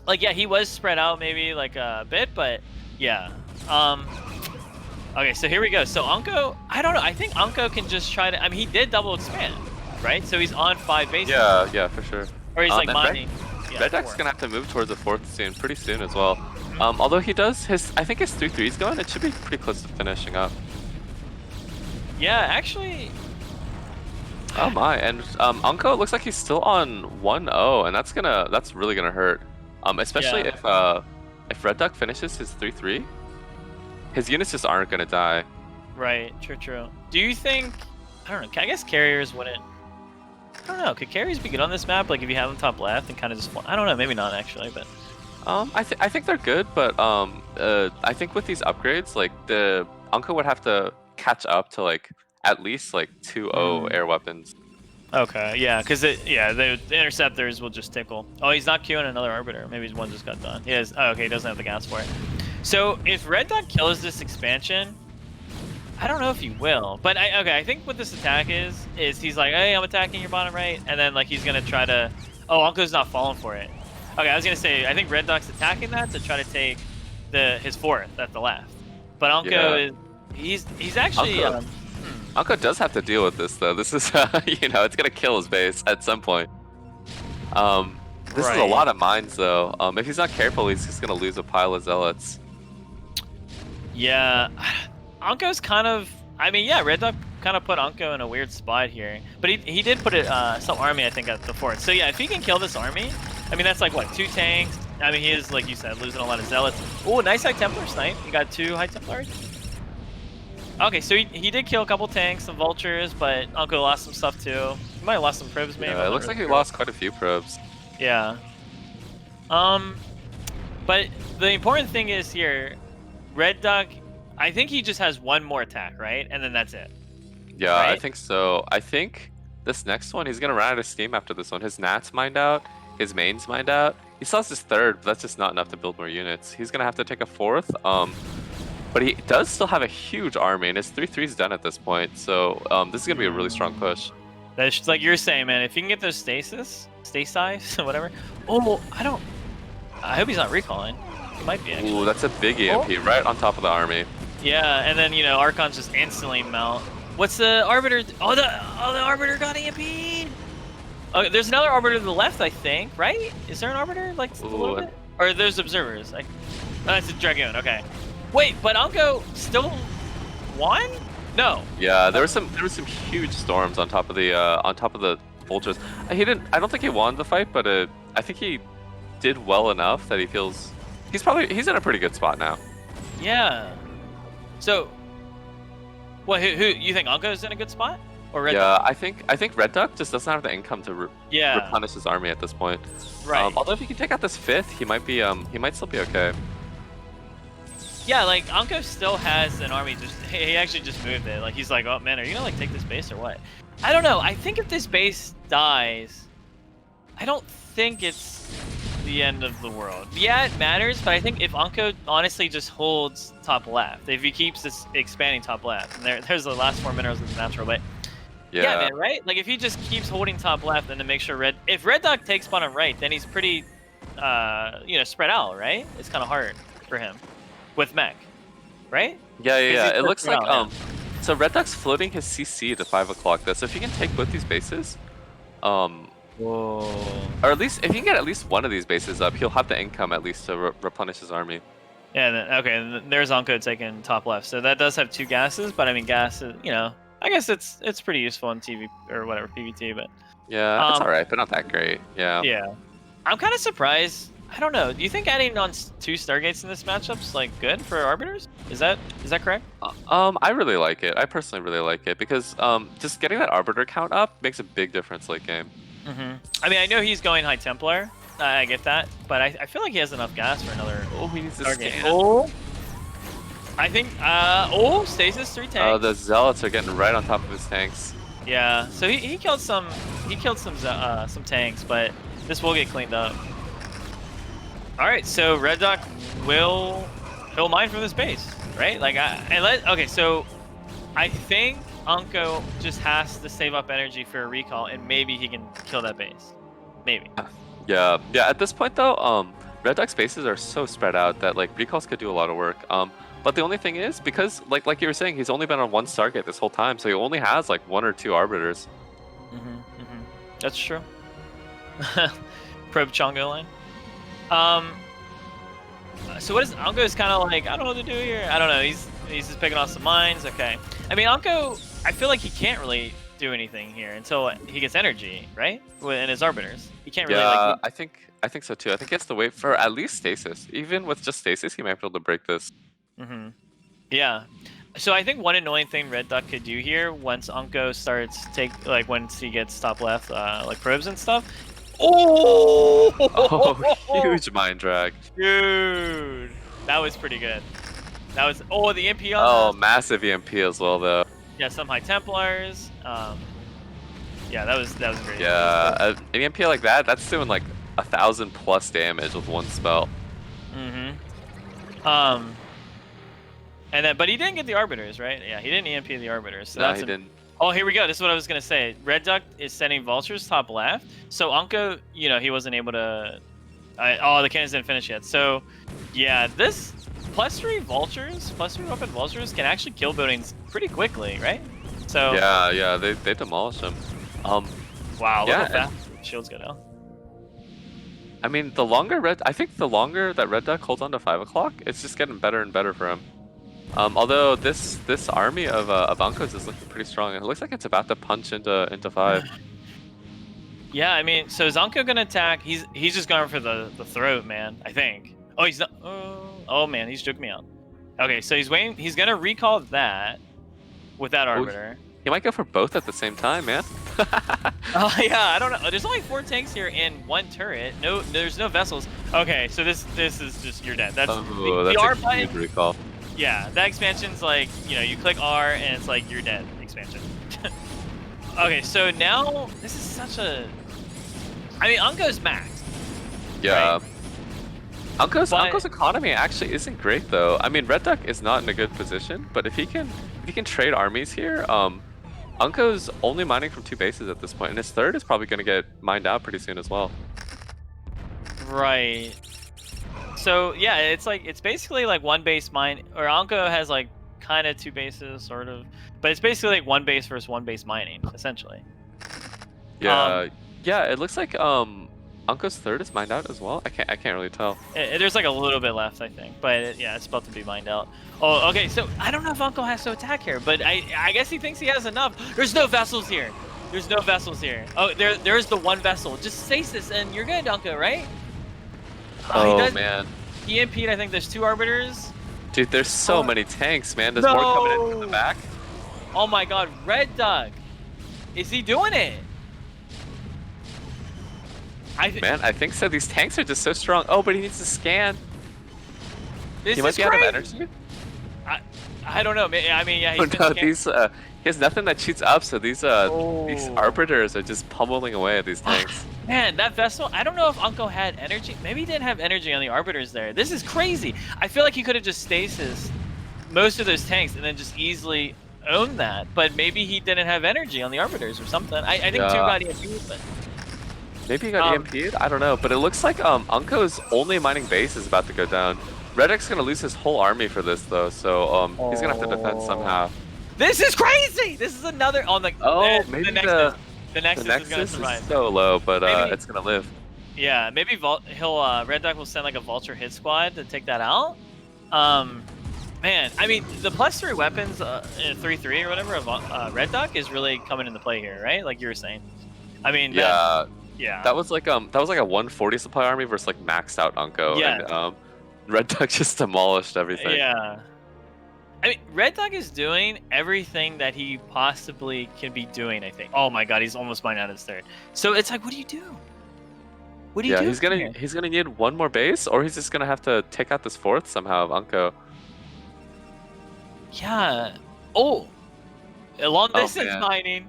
Like, yeah, he was spread out maybe like a bit, but yeah. Okay, so here we go. So Unco, I don't know. I think Unco can just try to. I mean, he did double expand, right? So he's on 5 bases. Yeah, for sure. Or he's like mining. Red Dog's gonna have to move towards the 4th soon, pretty soon as well. Although he does I think his 3-3's going. It should be pretty close to finishing up. Yeah, actually. Oh my, and Unco looks like he's still on 1-0, and that's really gonna hurt. Especially if Red Dog finishes his 3-3, his units just aren't gonna die. Right, true. Do you think? I don't know. I guess carriers wouldn't. I don't know. Could carriers be good on this map? Like if you have them top left and kind of just. I don't know. Maybe not actually, but. I think they're good, but I think with these upgrades, like the Unco would have to catch up to like at least like 2-0 air weapons. Okay, yeah, because the interceptors will just tickle. Oh, he's not queuing another arbiter. Maybe his one just got done. He has. Oh, okay, he doesn't have the gas for it. So if Red Dog kills this expansion, I don't know if he will. But I think what this attack is he's like, hey, I'm attacking your bottom right, and then like he's gonna try to. Oh, Unco's not falling for it. Okay, I was gonna say I think Red Dog's attacking that to try to take his 4th at the left. But Unco is he's actually. Unco does have to deal with this though. This is it's gonna kill his base at some point. This is a lot of mines though. If he's not careful, he's just gonna lose a pile of zealots. Yeah, Unco's kind of. I mean, yeah, Red Dog kind of put Unco in a weird spot here, but he did put some army I think at the 4th. So yeah, if he can kill this army, I mean that's like what 2 tanks. I mean he is like you said losing a lot of zealots. Oh, nice High Templar snipe. He got 2 High Templars. Okay, so he did kill a couple tanks, some vultures, but Uncle lost some stuff too. He might have lost some probes maybe. Yeah, it looks like he lost quite a few probes. Yeah. But the important thing is here, Red Dog, I think he just has one more attack, right? And then that's it. Yeah, right? I think so. I think this next one, he's gonna run out of steam after this one. His Nats mined out, his mains mined out. He still has his 3rd, but that's just not enough to build more units. He's gonna have to take a 4th. But he does still have a huge army, and his 3-3's done at this point. So this is gonna be a really strong push. That's like you're saying, man. If you can get those stasis, whatever. Oh, I hope he's not recalling. He might be actually. Ooh, that's a big EMP right on top of the army. Yeah, and then Archons just instantly melt. What's the arbiter? Oh, the arbiter got EMP'd. Okay, there's another arbiter to the left, I think. Right? Is there an arbiter like a little bit? Or there's observers? Oh, that's a dragoon. Okay. Wait, but Unco still won? No. Yeah, there was some huge storms on top of the vultures. I don't think he won the fight, but I think he did well enough that he feels he's in a pretty good spot now. Yeah. So, who you think Unco's in a good spot? Or Red Dog? I think Red Dog just doesn't have the income to replenish his army at this point. Right. Although if he can take out this 5th, he might still be okay. Yeah, like Unco still has an army. He actually just moved it. Like he's like, oh man, are you gonna like take this base or what? I don't know. I think if this base dies, I don't think it's the end of the world. Yeah, it matters, but I think if Unco honestly just holds top left, if he keeps this expanding top left, and there's the last 4 minerals in the natural, but yeah, man, right? Like if he just keeps holding top left and to make sure if Red Dog takes bottom right, then he's pretty spread out, right? It's kind of hard for him with mech, right? Yeah. It looks spread like out, so Red Duck's floating his CC to 5 o'clock though. So if you can take both these bases, or at least if you can get at least one of these bases up, he'll have the income at least to replenish his army. Yeah. And there's Onko taking top left, so that does have 2 gases. But I mean, gas is, I guess it's pretty useful in TV or whatever PvT, but Yeah, it's alright, but not that great. Yeah. yeah. I'm kind of surprised. I don't know. Do you think adding on 2 Stargates in this matchup's like good for Arbiters? Is that correct? I really like it. I personally really like it because just getting that Arbiter count up makes a big difference late game. I mean, I know he's going High Templar. I get that, but I feel like he has enough gas for another. Oh, he needs to Stargate. scan. Oh, I think. Stasis 3 tanks. Oh, the Zealots are getting right on top of his tanks. Yeah. So he killed some. He killed some tanks, but this will get cleaned up. All right. So Red Duck will mine from this base, right? Like okay. So I think Onko just has to save up energy for a recall, and maybe he can kill that base. Maybe. Yeah. At this point, though, Red Duck's bases are so spread out that like recalls could do a lot of work. But the only thing is, because like you were saying, he's only been on 1 Stargate this whole time, so he only has like 1 or 2 Arbiters. That's true. Probe Chongo line. So what is Onko is kind of like, I don't know what to do here. I don't know. He's just picking off some mines. Okay. I mean, Onko, I feel like he can't really do anything here until he gets energy, right? In his Arbiters, he can't really. Yeah, I think so too. I think he has to wait for at least stasis. Even with just stasis, he might be able to break this. Yeah. So I think one annoying thing Red Duck could do here once Onko starts once he gets top left, like probes and stuff. Oh, huge mind drag. Dude, that was pretty good. That was the EMP on. Oh, massive EMP as well though. Yeah, some High Templars. Yeah, that was great. Yeah, an EMP like that's doing like 1,000+ damage with 1 spell. And then, but he didn't get the Arbiters, right? Yeah, he didn't EMP the Arbiters. So no, he didn't. Oh, here we go. This is what I was gonna say. Red Duck is sending Vultures top left. So Onko, he wasn't able to. The cannons didn't finish yet. So, yeah, this +3 Vultures, +3 weapon Vultures can actually kill buildings pretty quickly, right? So. Yeah, they demolish them. Wow, look how fast shields go down. I mean, I think the longer that Red Duck holds on to 5 o'clock, it's just getting better and better for him. Although this army of Onko's is looking pretty strong. It looks like it's about to punch into 5. Yeah, I mean, so is Onko gonna attack? He's just going for the throat, man. I think. Oh, he's not. Oh man, he's juked me out. Okay, so he's waiting. He's gonna recall that with that Arbiter. He might go for both at the same time, man. Oh yeah, I don't know. There's only 4 tanks here and 1 turret. No, there's no vessels. Okay, so this is just you're dead. That's the R button. Recall. Yeah, that expansion's like, you click R and it's like you're dead expansion. Okay, so now this is such a. I mean, Onko's maxed. Yeah. Right? Onko's economy actually isn't great though. I mean, Red Duck is not in a good position, but if he can trade armies here, Onko's only mining from 2 bases at this point, and his 3rd is probably going to get mined out pretty soon as well. Right. So yeah, it's basically like 1 base mine, or Onko has like kind of 2 bases, sort of, but it's basically like 1 base versus 1 base mining, essentially. Yeah, it looks like Onko's 3rd is mined out as well. I can't really tell. There's like a little bit left, I think, but yeah, it's about to be mined out. Oh, okay. So I don't know if Onko has to attack here, but I guess he thinks he has enough. There's no vessels here. There's no vessels here. Oh, there's the 1 vessel. Just stasis and you're good, Onko, right? Oh man. He EMP'd, I think there's 2 Arbiters. Dude, there's so many tanks, man. There's more coming in from the back. Oh my god, Red Duck. Is he doing it? Man, I think so. These tanks are just so strong. Oh, but he needs to scan. He might be out of energy. I don't know. I mean, yeah, he's no, he has nothing that shoots up, so these Arbiters are just pummeling away at these tanks. Man, that vessel, I don't know if Onko had energy. Maybe he didn't have energy on the Arbiters there. This is crazy. I feel like he could have just stasis most of those tanks and then just easily owned that. But maybe he didn't have energy on the Arbiters or something. I think 2 got EMP'd, but. Maybe he got EMP'd? I don't know, but it looks like Unko's only mining base is about to go down. Redek's gonna lose his whole army for this though, so he's gonna have to defend somehow. This is crazy! This is another on the Maybe the Nexus. The the Nexus is gonna Nexus survive. is so low, but Maybe- it's gonna live. Yeah, maybe he'll Red Duck will send like a Vulture hit squad to take that out. Man, I mean the +3 weapons, 3/3 or whatever of Red Duck is really coming into play here, right? Like you were saying. I mean, Yeah, yeah. that was like a 140 supply army versus like maxed out Unko, Yeah. and Red Duck just demolished everything. Yeah. I mean, Red Duck is doing everything that he possibly can be doing, I think. Oh my god, he's almost mined out his third. So it's like, what do you do? What do you do? Yeah, he's gonna need one more base, or he's just gonna have to take out this fourth somehow of Unko. Yeah. Oh. Long distance man. mining.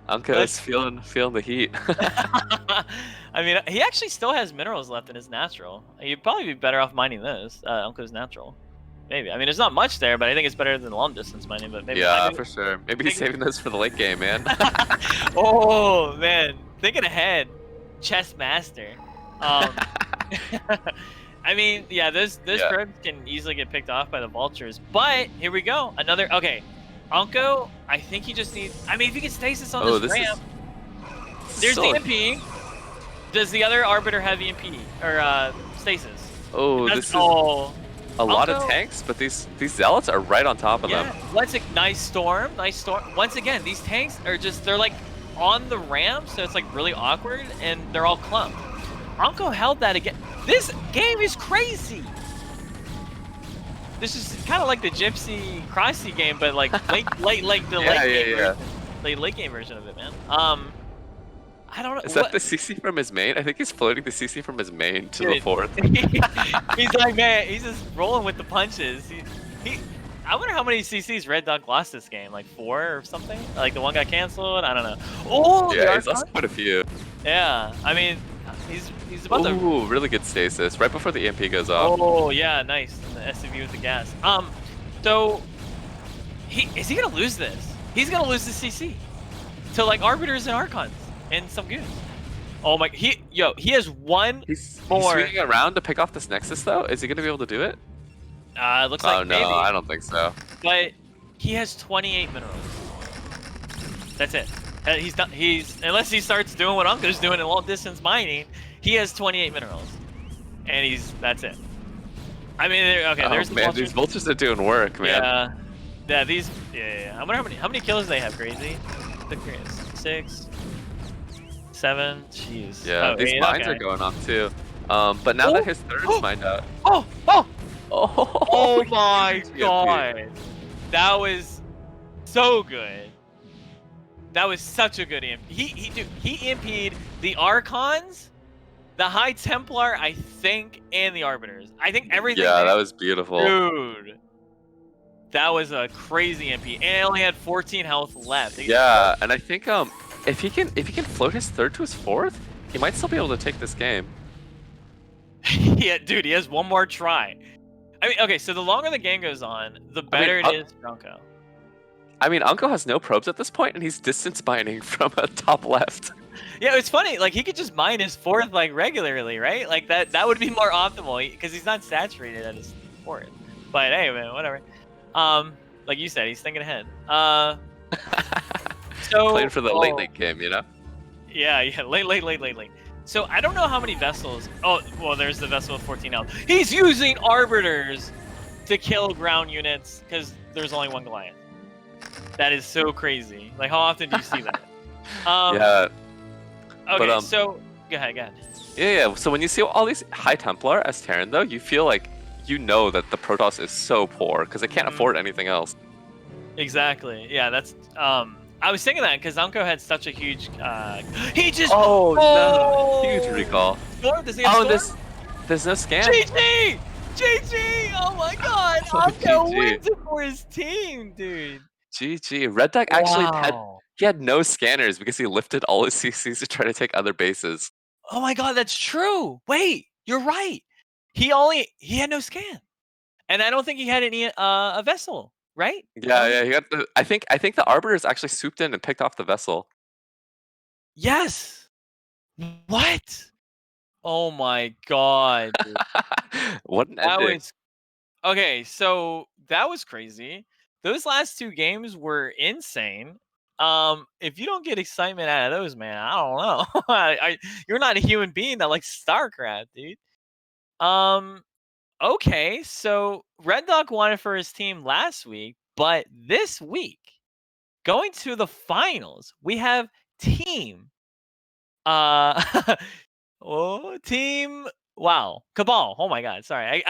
Unko is feeling the heat. I mean, he actually still has minerals left in his natural. You'd probably be better off mining this, Unko's natural. Maybe. I mean, there's not much there, but I think it's better than long distance mining. But maybe. Yeah, I mean, for sure. Maybe he's saving those for the late game, man. Oh man, thinking ahead, chess master. I mean, yeah, those probes can easily get picked off by the vultures. But here we go, another. Okay, Unko, I think he just needs. I mean, if he can stasis on this ramp, there's the EMP. Does the other arbiter have EMP or stasis? Oh, this is a lot of tanks, but these zealots are right on top of them. Nice storm. Once again, these tanks are they're like on the ramp, so it's like really awkward, and they're all clumped. Unko held that again. This game is crazy. This is kind of like the Gypsy Kraazy game, but like late game version of it, man. I don't know. Is that the CC from his main? I think he's floating the CC from his main to the fourth. He's like, man, he's just rolling with the punches. I wonder how many CCs Red Duck lost this game, like 4 or something? Like the one got canceled? I don't know. Oh, yeah, he's lost quite a few. Yeah, I mean, he's about to. Ooh, really good stasis right before the EMP goes off. Oh yeah, nice. The SUV with the gas. So is he gonna lose this? He's gonna lose the CC to like arbiters and archons and some goons. Oh my, he has one He's more. swinging around to pick off this Nexus though. Is he gonna be able to do it? Looks like no, maybe. I don't think so. But he has 28 minerals. That's it. He's done. Unless he starts doing what Unko's doing in long distance mining, he has 28 minerals, and that's it. I mean, there's the vultures. These vultures are doing work, man. Yeah. I wonder how many kills they have. Crazy. 6, 7. Jeez. Yeah, these mines are going off too. But now that his third is mined out. Oh my god. That was so good. That was such a good EMP. He EMP'd the Archons, the High Templar, I think, and the Arbiters. I think everything. Yeah, that was beautiful. Dude. That was a crazy EMP. And he only had 14 health left. Yeah, and I think if he can float his third to his fourth, he might still be able to take this game. Yeah, dude, he has one more try. I mean, okay, so the longer the game goes on, the better it is for Unko. I mean, Unko has no probes at this point, and he's distance mining from a top left. Yeah, it's funny. Like, he could just mine his fourth, like, regularly, right? Like, that would be more optimal, because he's not saturated at his fourth. But anyway, whatever. Like you said, he's thinking ahead. So playing for the late game, you know? Yeah, late. So I don't know how many vessels. Oh, well, there's the vessel with 14 health. He's using arbiters to kill ground units because there's only one Goliath. That is so crazy. Like, how often do you see that? Yeah. Okay, but, so go ahead. Yeah. So when you see all these High Templar as Terran, though, you feel like you know that the Protoss is so poor because they can't afford anything else. Exactly. Yeah, that's. I was thinking that because Unko had such a huge. He just. No! Huge recall. Storm? Does he have Storm? There's no scan. GG! Oh my god! Unko wins it for his team, dude. GG. Red Duck actually had no scanners because he lifted all his CCs to try to take other bases. Oh my god, that's true. Wait, you're right. He had no scan, and I don't think he had any a vessel, right? Yeah. He got the. I think the Arbiters actually swooped in and picked off the vessel. Yes. What? Oh my god, dude. What an That ending. was okay. So that was crazy. Those last 2 games were insane. If you don't get excitement out of those, man, I don't know. You're not a human being that likes StarCraft, dude. Okay, so Red Dog won it for his team last week, but this week, going to the finals, we have team. Team. Wow, Cabal. Oh my God, sorry.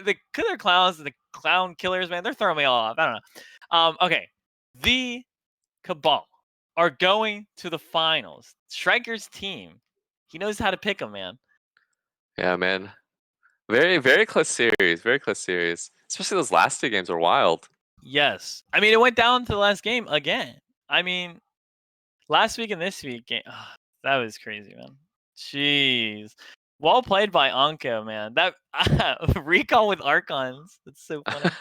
The Killer Clowns, the Clown Killers, man, they're throwing me all off. I don't know. Okay, the Cabal are going to the finals. Striker's team. He knows how to pick them, man. Yeah, man. Very, very close series. Very close series. Especially those last 2 games were wild. Yes. I mean, it went down to the last game again. I mean, last week and this week game. That was crazy, man. Jeez. Well played by Anko, man. That recall with Archons. That's so funny.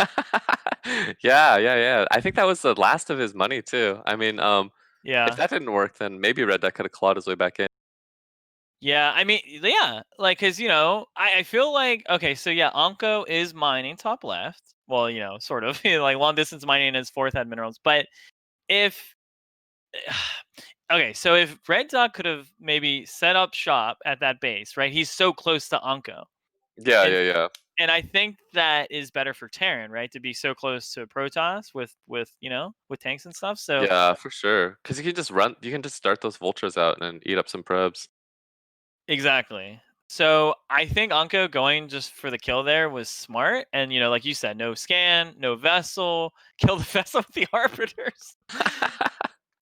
Yeah. I think that was the last of his money too. I mean, if Yeah. that didn't work, then maybe Red Deck could have clawed his way back in. Yeah, I mean, yeah, like, cause I feel like okay, so yeah, Anko is mining top left. Well, sort of like long distance mining is 4th head minerals. But if okay, so if Red Dog could have maybe set up shop at that base, right? He's so close to Anko, and Yeah. and I think that is better for Terran, right? To be so close to Protoss with with tanks and stuff. So Yeah, for sure. Because you can just run. You can just start those vultures out and eat up some probes. exactly. So I think Anko going just for the kill there was smart, and like you said, no scan, no vessel, kill the vessel with the arbiters.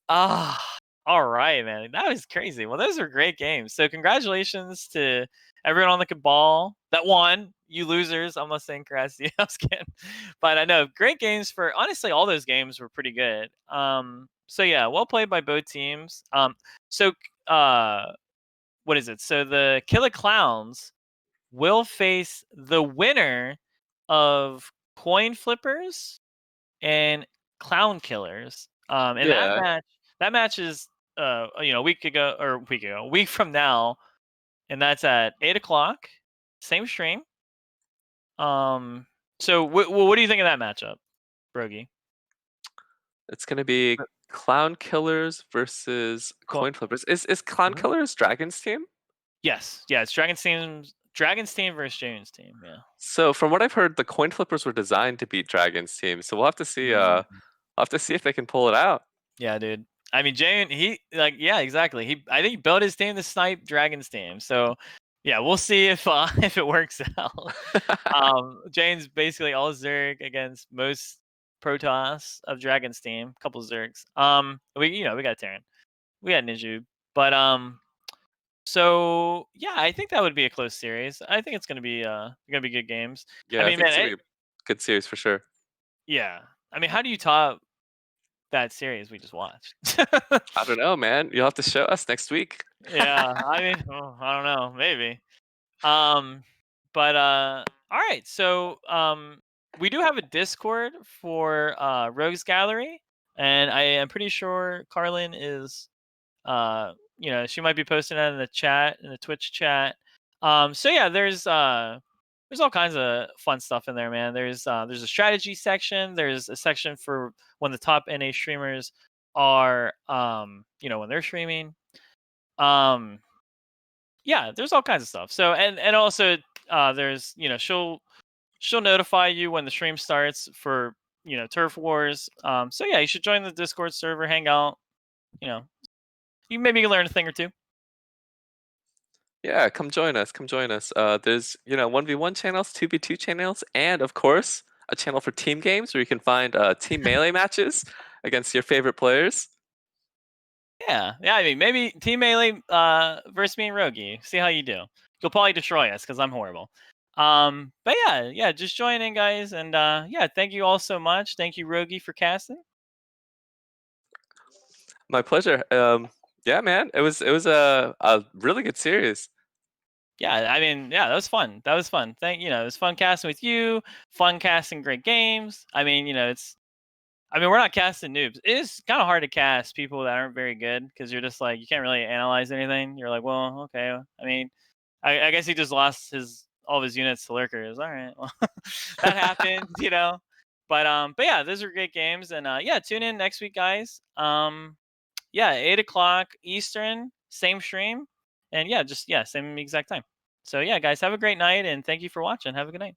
Ah, all right, man. That was crazy. Well, those are great games. So congratulations to everyone on the Cabal that won. You losers. I'm not saying Kraazy. I was kidding. But I know great games for honestly all those games were pretty good. So yeah, well played by both teams. So what is it? So the Killer Clowns will face the winner of Coin Flippers and Clown Killers. And Yeah. that match is a week from now, and that's at 8 o'clock, same stream. So what do you think of that matchup, Roegi? It's gonna be Clown Killers versus Cool. Coin Flippers. Is Clown Mhm. Killers Dragon's team? Yes, yeah, it's Dragon's team versus Jane's team. Yeah. So from what I've heard, the Coin Flippers were designed to beat Dragon's team. So we'll have to see. Mm. We'll have to see if they can pull it out. Yeah, dude. I mean, Jane, yeah, exactly. I think he built his team to snipe Dragon's team. So, yeah, we'll see if if it works out. Jane's basically all Zerg against most Protoss of Dragon's team. A couple Zergs. We got Terran, we got Ninja, but so yeah, I think that would be a close series. I think it's gonna be good games. I Yeah, I mean, think it's man, gonna be a good series for sure. yeah. I mean, how do you top that series we just watched? I don't know, man. You'll have to show us next week. Yeah, I mean, I don't know, maybe. But all right. So we do have a Discord for Rogues Gallery, and I am pretty sure Carlin is she might be posting that in the chat, in the Twitch chat. So yeah, there's all kinds of fun stuff in there, man. There's a strategy section. There's a section for when the top NA streamers are when they're streaming. Yeah, there's all kinds of stuff. So and also there's she'll notify you when the stream starts for Turf Wars. So yeah, you should join the Discord server, hang out. You maybe learn a thing or two. Yeah, come join us. Come join us. There's 1v1 channels, 2v2 channels, and of course a channel for team games where you can find team melee matches against your favorite players. Yeah. I mean, maybe Team Melee versus me and Roegi. See how you do. You'll probably destroy us because I'm horrible. But yeah, just join in, guys, and yeah, thank you all so much. Thank you, Roegi, for casting. My pleasure. Yeah, man, it was a really good series. Yeah, I mean, yeah, that was fun. It was fun casting with you. Fun casting great games. I mean, it's I mean, we're not casting noobs. It is kind of hard to cast people that aren't very good because you're just like, you can't really analyze anything. You're like, well, okay. I mean, I guess he just lost all of his units to lurkers. All right, well, that happens, you know. But yeah, those are great games, and yeah, tune in next week, guys. Yeah, 8 o'clock Eastern, same stream, and yeah, just same exact time. So yeah, guys, have a great night, and thank you for watching. Have a good night.